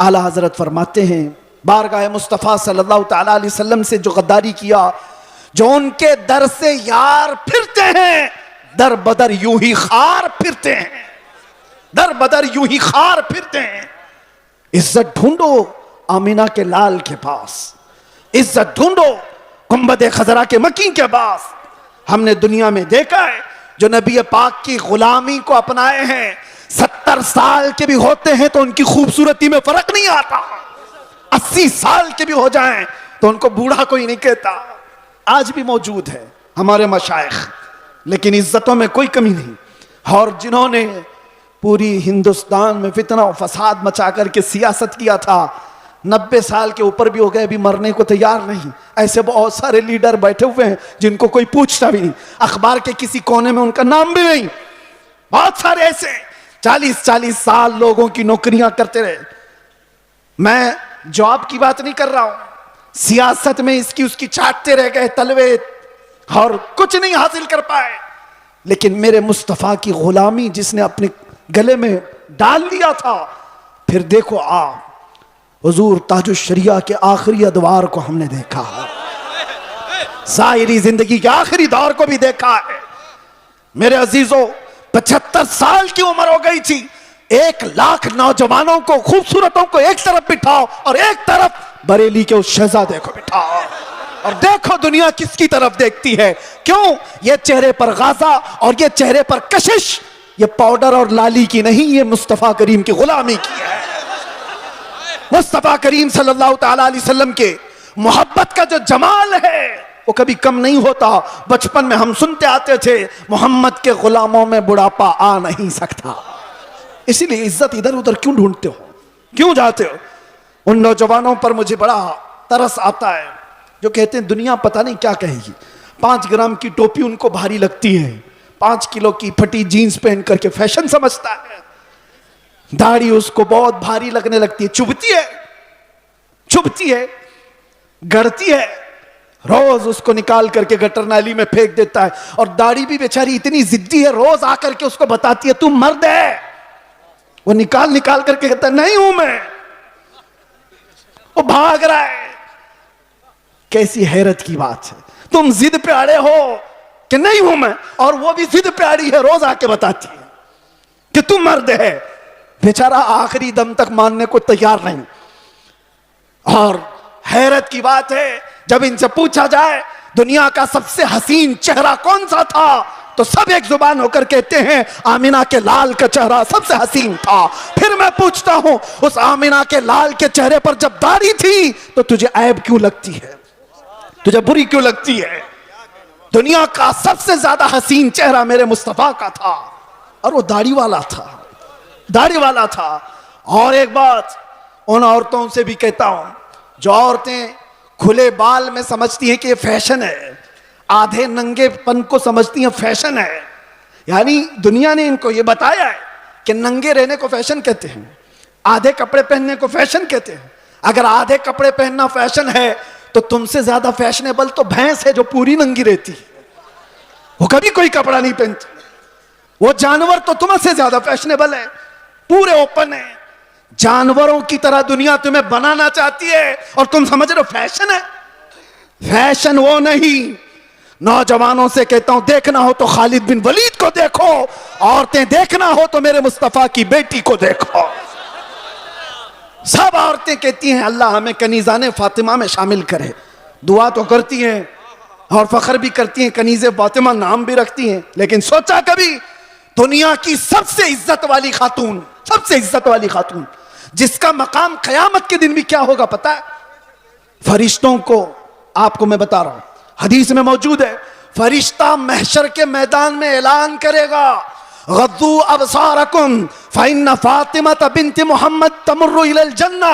आला हजरत फरमाते हैं, बारगाह मुस्तफ़ा सल्लल्लाहु ताला अलैहि वसल्लम से जो गद्दारी किया, जो उनके दर से यार फिरते हैं, दर बदर यूं ही खार फिरते हैं, दर बदर यूं ही खार फिरते हैं। इज्जत ढूंढो आमीना के लाल के पास, इज्जत ढूंढो गुंबद खजरा के मकी के पास। हमने दुनिया में देखा है जो नबी पाक की गुलामी को अपनाए हैं, 70 साल के भी होते हैं तो उनकी खूबसूरती में फर्क नहीं आता। 80 साल के भी हो जाएं तो उनको बूढ़ा कोई नहीं कहता। आज भी मौजूद है हमारे मशाइख, लेकिन इज्जतों में कोई कमी नहीं। और जिन्होंने पूरी हिंदुस्तान में फितना और फसाद मचा करके सियासत किया था, 90 साल के ऊपर भी हो गए, अभी मरने को तैयार नहीं। ऐसे बहुत सारे लीडर बैठे हुए हैं जिनको कोई पूछता भी नहीं, अखबार के किसी कोने में उनका नाम भी नहीं। बहुत सारे ऐसे 40-40 साल लोगों की नौकरियां करते रहे। मैं जॉब की बात नहीं कर रहा हूं, सियासत में इसकी उसकी चाटते रह गए तलवे और कुछ नहीं हासिल कर पाए। लेकिन मेरे मुस्तफा की गुलामी जिसने अपने गले में डाल लिया था, फिर देखो आप हुजूर ताजुश शरिया के आखिरी अदवार को हमने देखा है, साहिरी जिंदगी के आखिरी दौर को भी देखा है। मेरे अजीजों, 75 साल की उम्र हो गई थी। 1 लाख नौजवानों को, खूबसूरतों को एक तरफ बिठाओ और एक तरफ बरेली के उस शहजादे को बिठाओ, और देखो दुनिया किसकी तरफ देखती है। क्यों? ये चेहरे पर गाजा और ये चेहरे पर कशिश, ये पाउडर और लाली की नहीं, ये मुस्तफा करीम की गुलामी की है। मुस्तफा करीम सल्लल्लाहु ताला अलैहि वसल्लम के मोहब्बत का जो जमाल है वो कभी कम नहीं होता। बचपन में हम सुनते आते थे, मोहम्मद के गुलामों में बुढ़ापा आ नहीं सकता। इसीलिए इज्जत इधर उधर क्यों ढूंढते हो, क्यों जाते हो? उन नौजवानों पर मुझे बड़ा तरस आता है जो कहते हैं दुनिया पता नहीं क्या कहेगी। 5 ग्राम की टोपी उनको भारी लगती है, 5 किलो की फटी जीन्स पहन करके फैशन समझता है। दाढ़ी उसको बहुत भारी लगने लगती है, चुभती है, चुभती है, गड़ती है। रोज उसको निकाल करके गटर नाली में फेंक देता है। और दाढ़ी भी बेचारी इतनी जिद्दी है, रोज आकर के उसको बताती है तू मर्द है। वो निकाल निकाल करके कहता है नहीं हूं मैं। वो भाग रहा है। कैसी हैरत की बात है, तुम जिद पे अड़े हो कि नहीं हूं मैं, और वो भी जिद पे अड़ी है, रोज आके बताती है कि तू मर्द है। बेचारा आखिरी दम तक मानने को तैयार नहीं। और हैरत की बात है, जब इनसे पूछा जाए दुनिया का सबसे हसीन चेहरा कौन सा था, तो सब एक जुबान होकर कहते हैं आमिना के लाल का चेहरा सबसे हसीन था। फिर मैं पूछता हूं, उस आमिना के लाल के चेहरे पर जब दाढ़ी थी तो तुझे ऐब क्यों लगती है, तुझे बुरी क्यों लगती है? दुनिया का सबसे ज्यादा हसीन चेहरा मेरे मुस्तफा का था, और वो दाढ़ी वाला था, दाढ़ी वाला था। और एक बात उन औरतों से भी कहता हूं जो औरतें खुले बाल में समझती हैं कि ये फैशन है, आधे नंगेपन को समझती हैं फैशन है। यानी दुनिया ने इनको ये बताया है कि नंगे रहने को फैशन कहते हैं, आधे कपड़े पहनने को फैशन कहते हैं। अगर आधे कपड़े पहनना फैशन है तो तुमसे ज्यादा फैशनेबल तो भैंस है जो पूरी नंगी रहती है, वो कभी कोई कपड़ा नहीं पहनती। वो जानवर तो तुमसे ज्यादा फैशनेबल है, पूरे ओपन है। जानवरों की तरह दुनिया तुम्हें बनाना चाहती है और तुम समझ रहे हो फैशन है। फैशन वो नहीं। नौजवानों से कहता हूं, देखना हो तो खालिद बिन वलीद को देखो, औरतें देखना हो तो मेरे मुस्तफा की बेटी को देखो। सब औरतें कहती हैं अल्लाह हमें कनीज़ाने फातिमा में शामिल करे, दुआ तो करती हैं और फख्र भी करती हैं, कनीज़े फातिमा नाम भी रखती हैं। लेकिन सोचा कभी दुनिया की सबसे इज्जत वाली खातून, सबसे इज्जत वाली खातून जिसका मकाम क़यामत के दिन भी क्या होगा पता है? फरिश्तों को, आपको मैं बता रहा हूं, हदीस में मौजूद है, फरिश्ता महशर के मैदान में ऐलान करेगा गद्दू अबसारकुम फइन्न फातिमा बिन्त मोहम्मद तमुर्रु इलल जन्ना।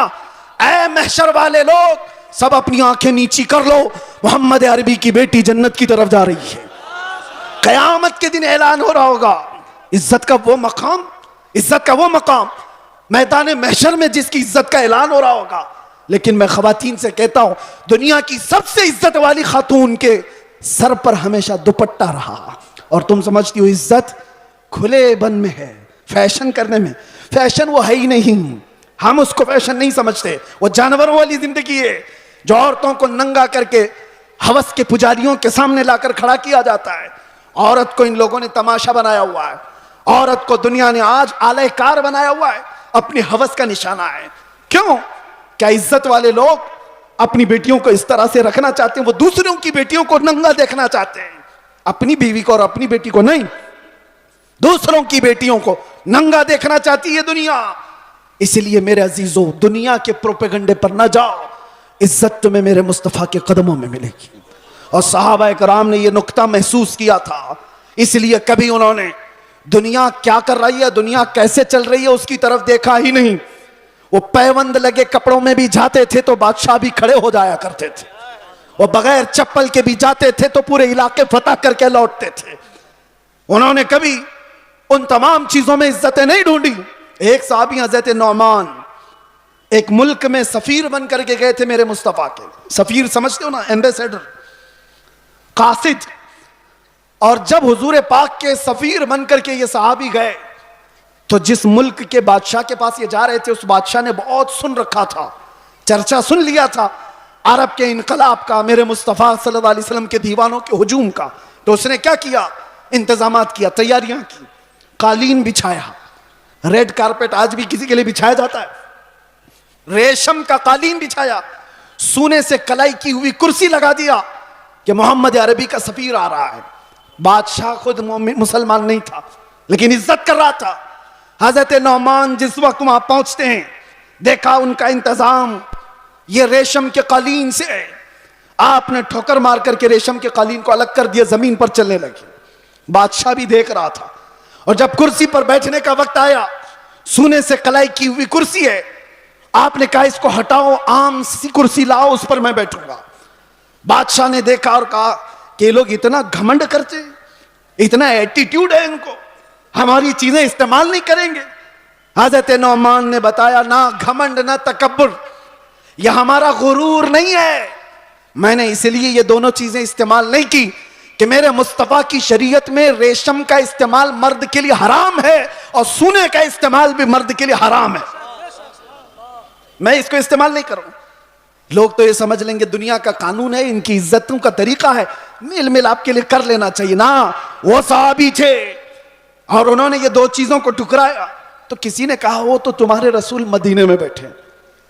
ऐ महशर वाले लोग, सब अपनी आंखें नीची कर लो, मोहम्मद अरबी की बेटी जन्नत की तरफ जा रही है। कयामत के दिन ऐलान हो रहा होगा। इज्जत का वो मकाम, इज्जत का वो मकाम मैदान महशर में जिसकी इज्जत का ऐलान हो रहा होगा। लेकिन मैं खवातीन से कहता हूं, दुनिया की सबसे इज्जत वाली खातून के सर पर हमेशा दुपट्टा रहा। और तुम समझती हो इज्जत खुले बन में है, फैशन करने में। फैशन वो है ही नहीं, हम उसको फैशन नहीं समझते। वो जानवरों वाली जिंदगी है जो औरतों को नंगा करके हवस के पुजारियों के सामने लाकर खड़ा किया जाता है। औरत को इन लोगों ने तमाशा बनाया हुआ है। औरत को दुनिया ने आज आलयकार बनाया हुआ है, अपनी हवस का निशाना है। क्यों? क्या इज्जत वाले लोग अपनी बेटियों को इस तरह से रखना चाहते हैं? वो दूसरों की बेटियों को नंगा देखना चाहते हैं, अपनी बीवी को और अपनी बेटी को नहीं। दूसरों की बेटियों को नंगा देखना चाहती है दुनिया। इसलिए मेरे अजीजों, दुनिया के प्रोपेगंडे पर ना जाओ। इज्जत तुम्हें मेरे मुस्तफा के कदमों में मिलेगी। और सहाबा कराम ने यह नुक्ता महसूस किया था, इसलिए कभी उन्होंने दुनिया क्या कर रही है, दुनिया कैसे चल रही है, उसकी तरफ देखा ही नहीं। वो पैबंद लगे कपड़ों में भी जाते थे तो बादशाह भी खड़े हो जाया करते थे। वो बगैर चप्पल के भी जाते थे तो पूरे इलाके फतह करके लौटते थे। उन्होंने कभी उन तमाम चीजों में इज्जतें नहीं ढूंढी। एक साहबी हजरत नौमान एक मुल्क में सफीर बन करके गए थे मेरे मुस्तफा के। सफीर समझते हो ना, एम्बेसडर, कासिद। और जब हुजूर पाक के सफीर बन करके ये सहाबी गए तो जिस मुल्क के बादशाह के पास ये जा रहे थे, उस बादशाह ने बहुत सुन रखा था, चर्चा सुन लिया था अरब के इनकलाब का, मेरे मुस्तफा सल्लल्लाहु अलैहि वसल्लम के दीवानों के हुजूम का। तो उसने क्या किया? इंतजामात किया, तैयारियां की, कालीन बिछाया। रेड कारपेट आज भी किसी के लिए बिछाया जाता है, रेशम का कालीन बिछाया, सोने से कलाई की हुई कुर्सी लगा दिया कि मोहम्मद अरबी का सफीर आ रहा है। बादशाह खुद मुसलमान नहीं था लेकिन इज्जत कर रहा था। हजरत नौमान जिस वक्त वहां पहुंचते हैं, देखा उनका इंतजाम ये रेशम के कालीन से है। आपने ठोकर मार करके रेशम के कालीन को अलग कर दिया, जमीन पर चलने लगे। बादशाह भी देख रहा था। और जब कुर्सी पर बैठने का वक्त आया, सोने से कलाई की हुई कुर्सी है, आपने कहा इसको हटाओ, आम सी कुर्सी लाओ, उस पर मैं बैठूंगा। बादशाह ने देखा और कहा कि ये लोग इतना घमंड करते, इतना एटीट्यूड है इनको, हमारी चीजें इस्तेमाल नहीं करेंगे। हजरत नौमान ने बताया, ना घमंड ना तकब्बुर, यह हमारा गुरूर नहीं है। मैंने इसलिए ये दोनों चीजें इस्तेमाल नहीं की कि मेरे मुस्तफा की शरीयत में रेशम का इस्तेमाल मर्द के लिए हराम है और सोने का इस्तेमाल भी मर्द के लिए हराम है। मैं इसको इस्तेमाल नहीं करूं। लोग तो ये समझ लेंगे दुनिया का कानून है, इनकी इज्जतों का तरीका है, मेल मिल आपके लिए कर लेना चाहिए ना। वो सहाबी थे और उन्होंने ये दो चीजों को ठुकराया। तो किसी ने कहा वो तो तुम्हारे रसूल मदीने में बैठे,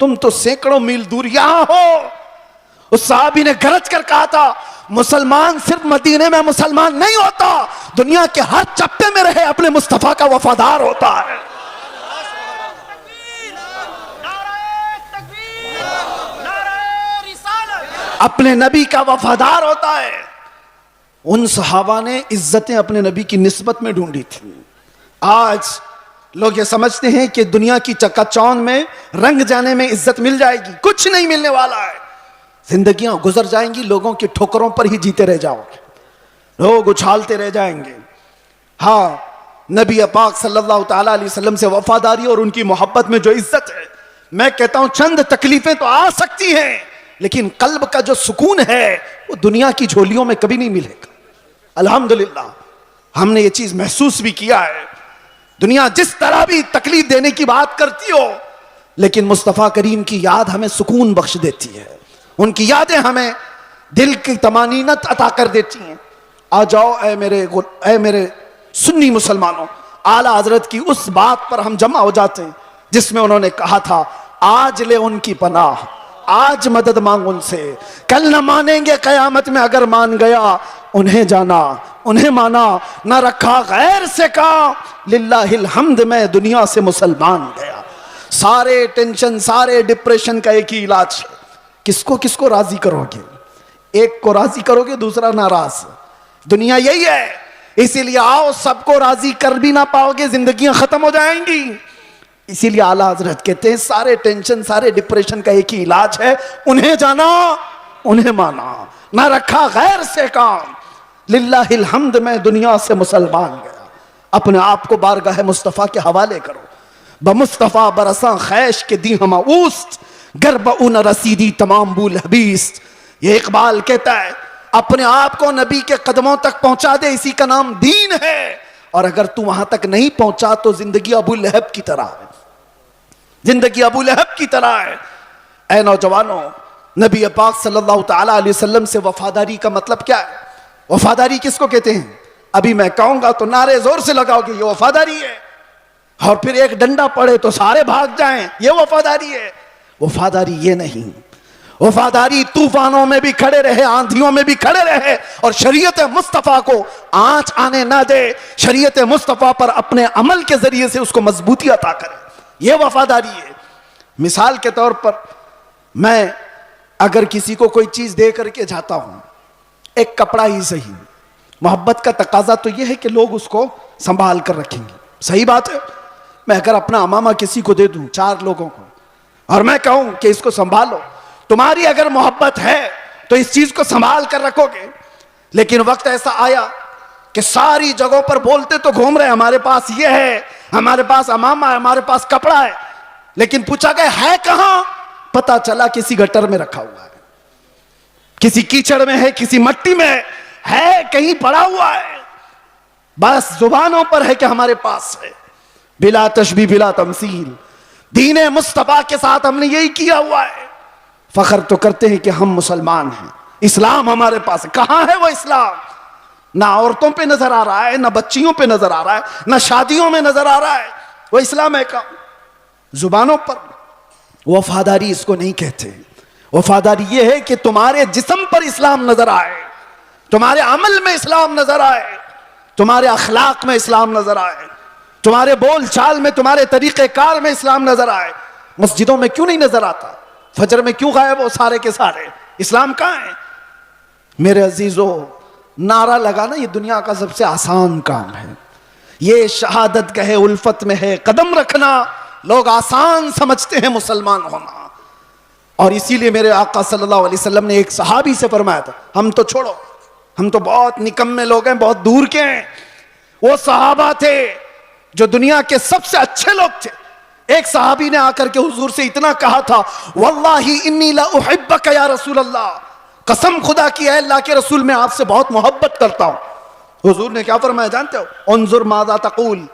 तुम तो सैकड़ों मील दूर यहां हो। उस सहाबी ने गरज कर कहा था, मुसलमान सिर्फ मदीने में मुसलमान नहीं होता, दुनिया के हर चप्पे में रहे अपने मुस्तफा का वफादार होता है। अपने नबी का वफादार होता है। उन सहाबा ने इज्जतें अपने नबी की निस्बत में ढूंढी थी। आज लोग ये समझते हैं कि दुनिया की चकाचौंध में रंग जाने में इज्जत मिल जाएगी, कुछ नहीं मिलने वाला है। जिंदगियां गुजर जाएंगी, लोगों की ठोकरों पर ही जीते रह जाओगे, लोग उछालते रह जाएंगे। हाँ, नबी पाक सल्लल्लाहु ताला अलैहि वसल्लम से वफादारी और उनकी मोहब्बत में जो इज्जत है, मैं कहता हूं चंद तकलीफें तो आ सकती हैं लेकिन कल्ब का जो सुकून है वो दुनिया की झोलियों में कभी नहीं मिलेगा। अल्हम्दुलिल्लाह हमने ये चीज महसूस भी किया है। दुनिया जिस तरह भी तकलीफ देने की बात करती हो, लेकिन मुस्तफा करीम की याद हमें सुकून बख्श देती है, उनकी यादें हमें दिल की तमानीनत अता कर देती हैं। आ जाओ ऐ मेरे सुन्नी मुसलमानों, आला हजरत की उस बात पर हम जमा हो जाते हैं जिसमें उन्होंने कहा था, आज ले उनकी पनाह, आज मदद मांग उनसे, कल न मानेंगे कयामत में अगर मान गया। उन्हें जाना उन्हें माना, न रखा गैर से काम, लिल्लाहिल हम्द मैं दुनिया से मुसलमान गया। सारे टेंशन, सारे डिप्रेशन का एक ही इलाज है, किसको किसको राजी करोगे? एक को राजी करोगे, दूसरा नाराज। दुनिया यही है, इसीलिए आओ, सबको राजी कर भी ना पाओगे, जिंदगियां खत्म हो जाएंगी। इसीलिए आला हजरत कहते हैं सारे टेंशन, सारे डिप्रेशन का एक ही इलाज है, उन्हें जाना, उन्हें माना, ना रखा गैर से काम। लिल्लाहिल हम्द, मैं दुनिया से मुसलमान गया, अपने आप को बारगाह मुस्तफ़ा के हवाले करो। बमुस्तफ़ा बरसा खैश के दी हम उस्त, गर्ब उन रसीदी तमाम बुल हबीस। ये इकबाल कहता है अपने आप को नबी के कदमों तक पहुंचा दे, इसी का नाम दीन है। और अगर तू वहां तक नहीं पहुंचा तो जिंदगी अबू लहब की तरह है, जिंदगी अबू लहब की तरह है। ऐ नौजवानों, नबी पाक सल्लल्लाहु तआला अलैहि वसल्लम से वफादारी का मतलब क्या है? वफादारी किसको कहते हैं? अभी मैं कहूंगा तो नारे जोर से लगाओगे, ये वफादारी है। और फिर एक डंडा पड़े तो सारे भाग जाएं, ये वफादारी है। वफादारी ये नहीं, वफादारी तूफानों में भी खड़े रहे, आंधियों में भी खड़े रहे और शरीयत मुस्तफ़ा को आंच आने ना दे, शरीयत मुस्तफ़ा पर अपने अमल के जरिए से उसको मजबूती अता करे, ये वफादारी है। मिसाल के तौर पर मैं अगर किसी को कोई चीज दे करके जाता हूं, एक कपड़ा ही सही, मोहब्बत का तकाजा तो यह है कि लोग उसको संभाल कर रखेंगे, सही बात है। मैं अगर अपना अमामा किसी को दे दूं, 4 लोगों को, और मैं कहूं कि इसको संभालो, तुम्हारी अगर मोहब्बत है तो इस चीज को संभाल कर रखोगे। लेकिन वक्त ऐसा आया कि सारी जगहों पर बोलते तो घूम रहे, हमारे पास ये है, हमारे पास अमामा है, हमारे पास कपड़ा है, लेकिन पूछा गया है कहां? पता चला किसी गटर में रखा हुआ है, किसी कीचड़ में है, किसी मट्टी में है, कहीं पड़ा हुआ है। बस जुबानों पर है कि हमारे पास है, बिला तशबीह बिला तमसील। दीने मुस्तफा के साथ हमने यही किया हुआ है, फख्र तो करते हैं कि हम मुसलमान हैं, इस्लाम हमारे पास है। कहां है वो इस्लाम? ना औरतों पे नजर आ रहा है, ना बच्चियों पे नजर आ रहा है, ना शादियों में नजर आ रहा है, वो इस्लाम है का जुबानों पर। वफादारी इसको नहीं कहते। वफादारी ये है कि तुम्हारे जिस्म पर इस्लाम नजर आए, तुम्हारे अमल में इस्लाम नजर आए, तुम्हारे अखलाक में इस्लाम नजर आए, तुम्हारे बोल चाल में, तुम्हारे तरीक़ेकार में इस्लाम नजर आए। मस्जिदों में क्यों नहीं नजर आता? फजर में क्यों गायब हो सारे के सारे? इस्लाम कहां है? मेरे अजीजों, नारा लगाना ये दुनिया का सबसे आसान काम है। ये शहादत कहे उल्फत में है कदम रखना, लोग आसान समझते हैं मुसलमान होना। और इसीलिए मेरे आका सल्लल्लाहु अलैहि वसल्लम ने एक सहाबी से फरमाया था, हम तो छोड़ो, हम तो बहुत निकम्मे लोग हैं, बहुत दूर के हैं। वो सहाबा थे जो दुनिया के सबसे अच्छे लोग थे। एक सहाबी ने आकर के हुजूर से इतना कहा था, वल्लाही इन्नी ला उहिब्बका या रसूल अल्लाह, कसम खुदा की है अल्लाह के रसूल, मैं आपसे बहुत मोहब्बत करता हूं। हुजूर ने क्या फरमाया जानते हो? उन्जुर माज़ा तक़ूल,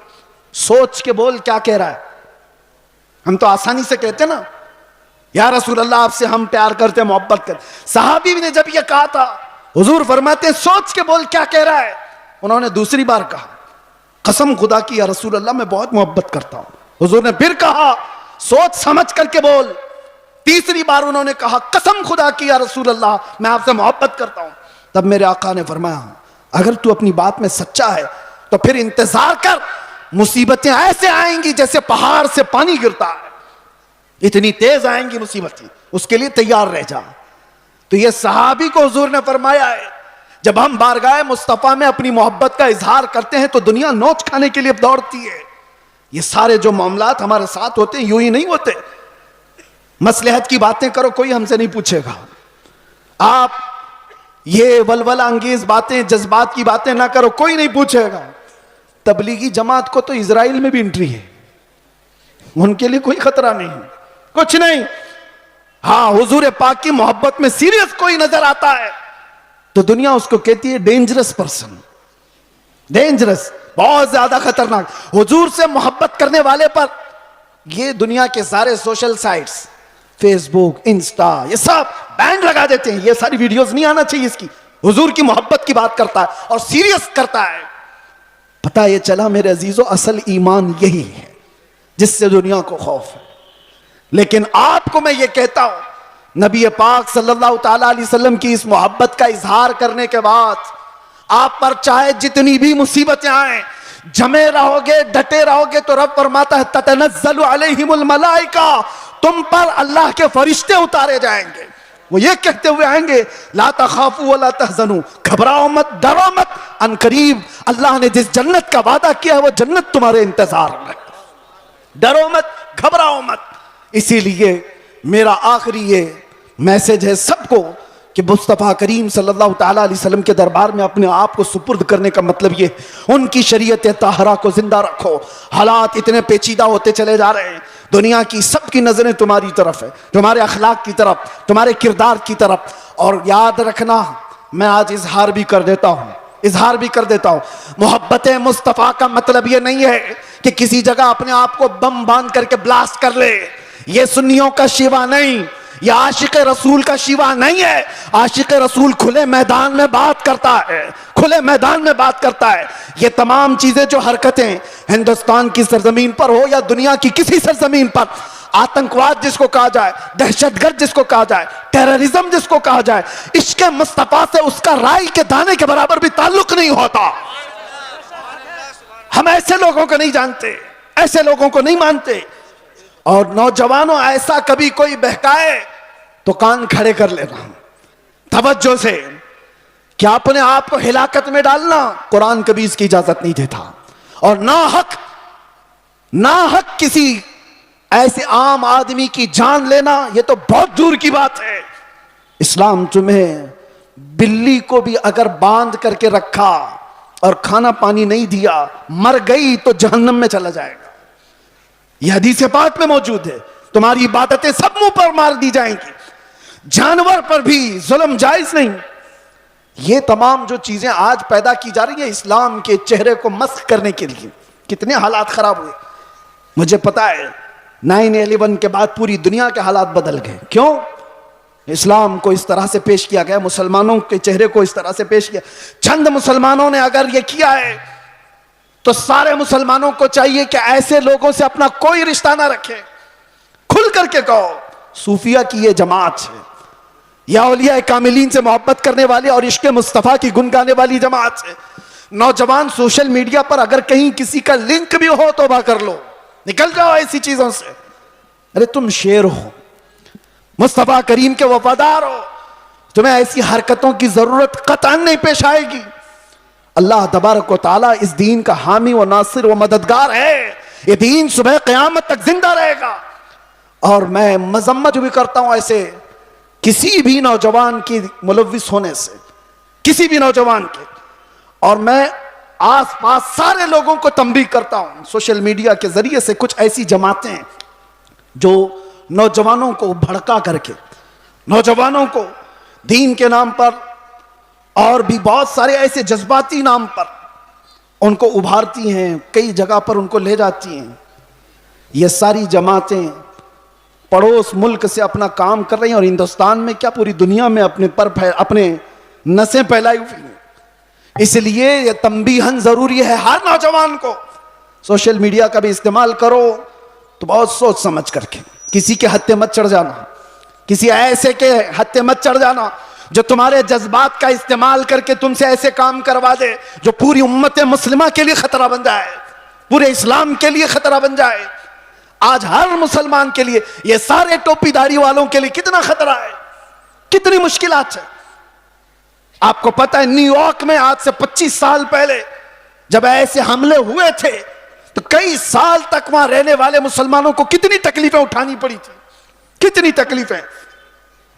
सोच के बोल क्या कह रहा है। हम तो आसानी से कहते ना, या रसूल अल्लाह आपसे हम प्यार करते, मोहब्बत करते। सहाबी ने जब यह कहा था, हुजूर फरमाते हैं सोच के बोल क्या कह रहा है। उन्होंने दूसरी बार कहा, कसम खुदा की या रसूल अल्लाह मैं बहुत मोहब्बत करता हूं। हुजूर ने फिर कहा, सोच समझ करके बोल। तीसरी बार उन्होंने कहा, कसम खुदा की या रसूल अल्लाह मैं आपसे मोहब्बत करता हूं। तब मेरे आका ने फरमाया, अगर तू अपनी बात में सच्चा है तो फिर इंतजार कर, मुसीबतें ऐसे आएंगी जैसे पहाड़ से पानी गिरता है, इतनी तेज आएंगी मुसीबतें, उसके लिए तैयार रह जा। तो ये सहाबी को हुजूर ने फरमाया है, जब हम बारगाह मुस्तफा में अपनी मोहब्बत का इजहार करते हैं तो दुनिया नोच खाने के लिए दौड़ती है। ये सारे जो मामलात हमारे साथ होते हैं यूं ही नहीं होते। मसलहत की बातें करो, कोई हमसे नहीं पूछेगा। आप ये वलवला अंगेज बातें, जज्बात की बातें ना करो, कोई नहीं पूछेगा। तबलीगी जमात को तो इजराइल में भी एंट्री है, उनके लिए कोई खतरा नहीं, कुछ नहीं। हाँ, हुजूर पाक की मोहब्बत में सीरियस कोई नजर आता है तो दुनिया उसको कहती है डेंजरस पर्सन, डेंजरस, बहुत ज्यादा खतरनाक। हुजूर से मोहब्बत करने वाले पर ये दुनिया के सारे सोशल साइट्स, फेसबुक, इंस्टा, ये सब बैंड लगा देते हैं। ये सारी वीडियोस नहीं आना चाहिए इसकी। हुजूर की मोहब्बत की बात करता है और सीरियस करता है। पता ये चला मेरे अजीजों, असल ईमान यही है जिससे दुनिया को खौफ है। लेकिन आपको मैं ये कहता हूं, नबी पाक सल्लल्लाहु ताला अलैहि वसल्लम की इस मोहब्बत का इजहार करने के बाद आप पर चाहे जितनी भी मुसीबतें आए, जमे रहोगे, डटे रहोगे, तो रब फरमाता है ततनज़्ज़लु अलैहिमुल मलाइका, तुम पर अल्लाह के फरिश्ते उतारे जाएंगे। वो ये कहते हुए आएंगे, ला तखाफू वला तहज़नू, घबराओ मत, डरो मत, अनकरीब अल्लाह ने जिस जन्नत का वादा किया है वो जन्नत तुम्हारे इंतजार में। डरो मत, घबराओ मत। इसीलिए मेरा आखिरी ये मैसेज है सबको कि मुस्तफ़ा करीम सल्लल्लाहु ताला अलैहि वसल्लम के दरबार में अपने आप को सुपुर्द करने का मतलब ये, उनकी शरीयत ताहरा को जिंदा रखो। हालात इतने पेचीदा होते चले जा रहे हैं, दुनिया की सबकी नजरें तुम्हारी तरफ है, तुम्हारे अखलाक की तरफ, तुम्हारे किरदार की तरफ। और याद रखना, मैं आज इजहार भी कर देता हूं, मोहब्बत मुस्तफ़ा का मतलब ये नहीं है कि किसी जगह अपने आप को बम बांध करके ब्लास्ट कर ले। ये सुन्नियों का शिवा नहीं, ये आशिक रसूल का शिवा नहीं है। आशिक रसूल खुले मैदान में बात करता है, खुले मैदान में बात करता है। ये तमाम चीजें जो हरकतें हिंदुस्तान की सरजमीन पर हो या दुनिया की किसी सरजमीन पर, आतंकवाद जिसको कहा जाए, दहशतगर्द जिसको कहा जाए, टेररिज्म जिसको कहा जाए, इश्क मुस्तफा से उसका राई के दाने के बराबर भी ताल्लुक नहीं होता। हम ऐसे लोगों को नहीं जानते, ऐसे लोगों को नहीं मानते। और नौजवानों, ऐसा कभी कोई बहकाए तो कान खड़े कर लेना तवज्जो से, क्या अपने आप को हिलाकत में डालना कुरान कभी इसकी इजाजत नहीं देता। और ना हक किसी ऐसे आम आदमी की जान लेना, यह तो बहुत दूर की बात है। इस्लाम तुम्हें बिल्ली को भी अगर बांध करके रखा और खाना पानी नहीं दिया, मर गई तो जहन्नम में चला जाएगा। यह हदीस पाक में मौजूद है। तुम्हारी इबादतें सब मुंह पर मार दी जाएंगी, जानवर पर भी जुल्म जायज नहीं। ये तमाम जो चीजें आज पैदा की जा रही है इस्लाम के चेहरे को मस्ख करने के लिए, कितने हालात खराब हुए मुझे पता है। 9/11 के बाद पूरी दुनिया के हालात बदल गए। क्यों? इस्लाम को इस तरह से पेश किया गया, मुसलमानों के चेहरे को इस तरह से पेश किया। चंद मुसलमानों ने अगर यह किया है तो सारे मुसलमानों को चाहिए कि ऐसे लोगों से अपना कोई रिश्ता ना रखें। खुल करके कहो, सूफिया की ये जमात है या औलिया कामिलीन से मोहब्बत करने वाली और इश्क मुस्तफ़ा की गुन गाने वाली जमात है। नौजवान, सोशल मीडिया पर अगर कहीं किसी का लिंक भी हो तौबा कर लो, निकल जाओ ऐसी चीजों से। अरे तुम शेर हो, मुस्तफ़ा करीम के वफादार हो, तुम्हें ऐसी हरकतों की जरूरत कतई नहीं पेश आएगी। अल्लाह तबारक व तआला इस दीन का हामी व नासिर व मददगार है। ये दीन सुबह क़यामत तक जिंदा रहेगा। और मैं मजम्मत भी करता हूं ऐसे किसी भी नौजवान की मुलव्विस होने से, किसी भी नौजवान के। और मैं आस पास सारे लोगों को तंबीह करता हूं सोशल मीडिया के जरिए से, कुछ ऐसी जमातें जो नौजवानों को भड़का करके, नौजवानों को दीन के नाम पर और भी बहुत सारे ऐसे जज्बाती नाम पर उनको उभारती हैं, कई जगह पर उनको ले जाती हैं। ये सारी जमातें पड़ोस मुल्क से अपना काम कर रही हैं और हिंदुस्तान में क्या पूरी दुनिया में अपने नसें फैलाई हुई हैं। इसलिए यह तंबीहन जरूरी है हर नौजवान को। सोशल मीडिया का भी इस्तेमाल करो तो बहुत सोच समझ करके, किसी के हत्थे मत चढ़ जाना, किसी ऐसे के हत्थे मत चढ़ जाना जो तुम्हारे जज्बात का इस्तेमाल करके तुमसे ऐसे काम करवा दे जो पूरी उम्मत मुस्लिमा के लिए खतरा बन जाए, पूरे इस्लाम के लिए खतरा बन जाए। आज हर मुसलमान के लिए, ये सारे टोपीदारी वालों के लिए कितना खतरा है, कितनी मुश्किलात है। आपको पता है न्यूयॉर्क में आज से 25 साल पहले जब ऐसे हमले हुए थे तो कई साल तक वहां रहने वाले मुसलमानों को कितनी तकलीफें उठानी पड़ी थी, कितनी तकलीफें।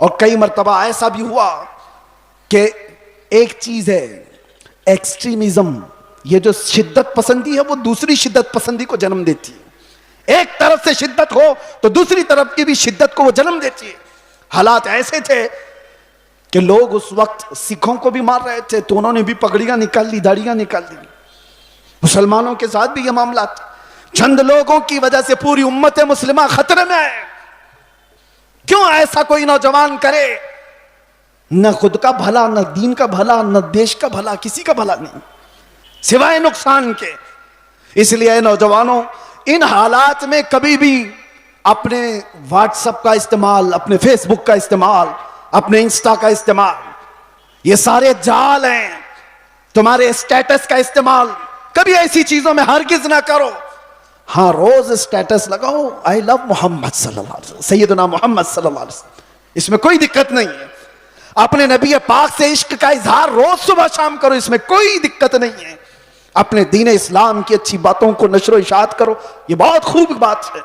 और कई मर्तबा ऐसा भी हुआ कि एक चीज है एक्सट्रीमिज्म, ये जो शिद्दत पसंदी है वो दूसरी शिद्दत पसंदी को जन्म देती है। एक तरफ से शिद्दत हो तो दूसरी तरफ की भी शिद्दत को वो जन्म देती है। हालात ऐसे थे कि लोग उस वक्त सिखों को भी मार रहे थे तो उन्होंने भी पगड़ियां निकाल ली, दाढ़ियां निकाल दी। मुसलमानों के साथ भी यह मामला था। चंद लोगों की वजह से पूरी उम्मत मुस्लिमा खतरे में है। क्यों ऐसा कोई नौजवान करे? न खुद का भला, न दीन का भला, न देश का भला, किसी का भला नहीं सिवाय नुकसान के। इसलिए नौजवानों, इन हालात में कभी भी अपने व्हाट्सएप का इस्तेमाल, अपने फेसबुक का इस्तेमाल, अपने इंस्टा का इस्तेमाल, ये सारे जाल हैं। तुम्हारे स्टेटस का इस्तेमाल कभी ऐसी चीजों में हरगिज ना करो। हाँ, रोज स्टेटस लगाओ, आई लव मोहम्मद सल्लल्लाहु अलैहि वसल्लम, सैयदना मोहम्मद सल्लल्लाहु अलैहि वसल्लम, इसमें कोई दिक्कत नहीं है। अपने नबी पाक से इश्क का इजहार रोज सुबह शाम करो, इसमें कोई दिक्कत नहीं है। अपने दीन इस्लाम की अच्छी बातों को नशरो इशात करो, ये बहुत खूब बात है।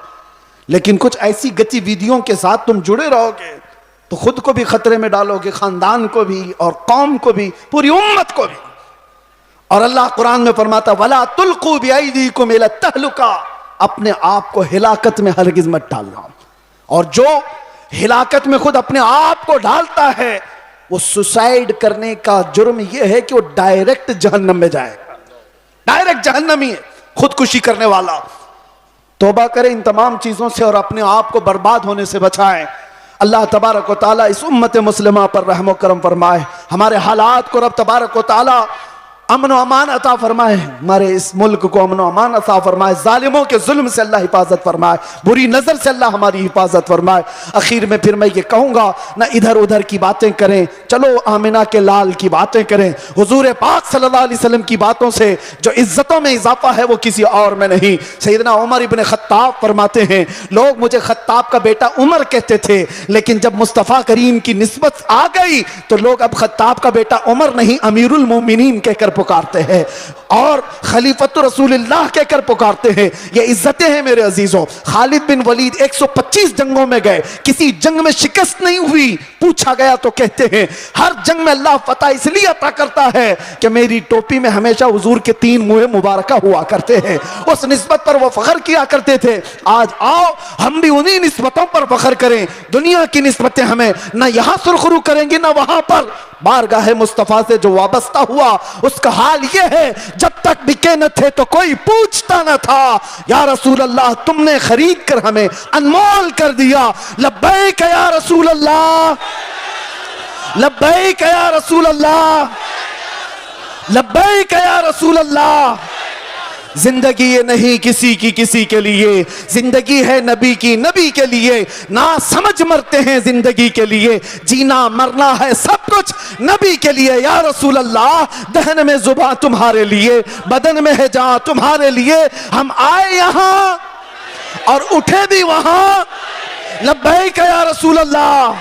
लेकिन कुछ ऐसी गतिविधियों के साथ तुम जुड़े रहोगे तो खुद को भी खतरे में डालोगे, खानदान को भी और कौम को भी, पूरी उम्मत को भी। और अल्लाह कुरान में फरमाता वला तुल्कू बिअयदीकुम इला तहलुका, अपने आप को हिलाकत में हरगिज मत डालना। और जो हिलाकत में खुद अपने आप को डालता है वो सुसाइड करने का जुर्म यह है कि वो डायरेक्ट जहन्नम में जाएगा, डायरेक्ट जहन्नमी है खुदकुशी करने वाला। तौबा करें इन तमाम चीजों से और अपने आप को बर्बाद होने से बचाएं। अल्लाह तबारक व तआला इस उम्मत मुस्लिमा पर रहम करम फरमाए, हमारे हालात को रब तबारक व तआला अमन अमान अता फरमाए, हमारे इस मुल्क को अमन अमान अता फरमाए, जालिमों के जुल्म से अल्लाह हिफाजत फरमाए, बुरी नजर से अल्लाह हमारी हिफाजत फरमाए। आखिर में फिर मैं ये कहूंगा ना इधर उधर की बातें करें, चलो आमिना के लाल की बातें करें। हुजूर पाक सल्लल्लाहु अलैहि वसल्लम की बातों से जो इज्जतों में इजाफा है वो किसी और में नहीं। सैयदना उमर इब्न खत्ताब फरमाते हैं, लोग मुझे खत्ताब का बेटा उमर कहते थे, लेकिन जब मुस्तफ़ा करीम की निस्बत आ गई तो लोग अब खत्ताब का बेटा उमर नहीं अमीरुल मोमिनीन कहकर पुकारते हैं और खलीफतुर रसूलुल्लाह कहकर पुकारते हैं। ये इज्जतें हैं मेरे अजीजों। खालिद बिन वलीद 125 जंगों में गए, किसी जंग में शिकस्त नहीं हुई। पूछा गया तो कहते हैं हर जंग में अल्लाह फतह इसलिए अता करता है कि मेरी टोपी में हमेशा हुजूर के 3 मुँह मुबारक हुआ करते हैं। उस निस्बत पर वो फख्र किया करते थे। आज आओ हम भी उन्हीं निस्बतों पर फख्र करें। दुनिया की निस्बतें हमें ना यहाँ सुरखरू करेंगे ना वहां पर। बारगाह मुस्तफ़ा से जो वाबस्ता हुआ उसका हाल यह है, जब तक बिके न थे तो कोई पूछता न था। या रसूल अल्लाह तुमने खरीद कर हमें अनमोल कर दिया। लब्बैक या रसूल अल्लाह, लब्बैक या रसूल अल्लाह, लब्बैक या रसूल अल्लाह। जिंदगी ये नहीं किसी की किसी के लिए, जिंदगी है नबी की नबी के लिए। ना समझ मरते हैं जिंदगी के लिए, जीना मरना है सब कुछ नबी के लिए। या रसूल अल्लाह दहन में जुबान तुम्हारे लिए, बदन में है जान तुम्हारे लिए। हम आए यहाँ और उठे भी वहां। लब्बैक या रसूल अल्लाह।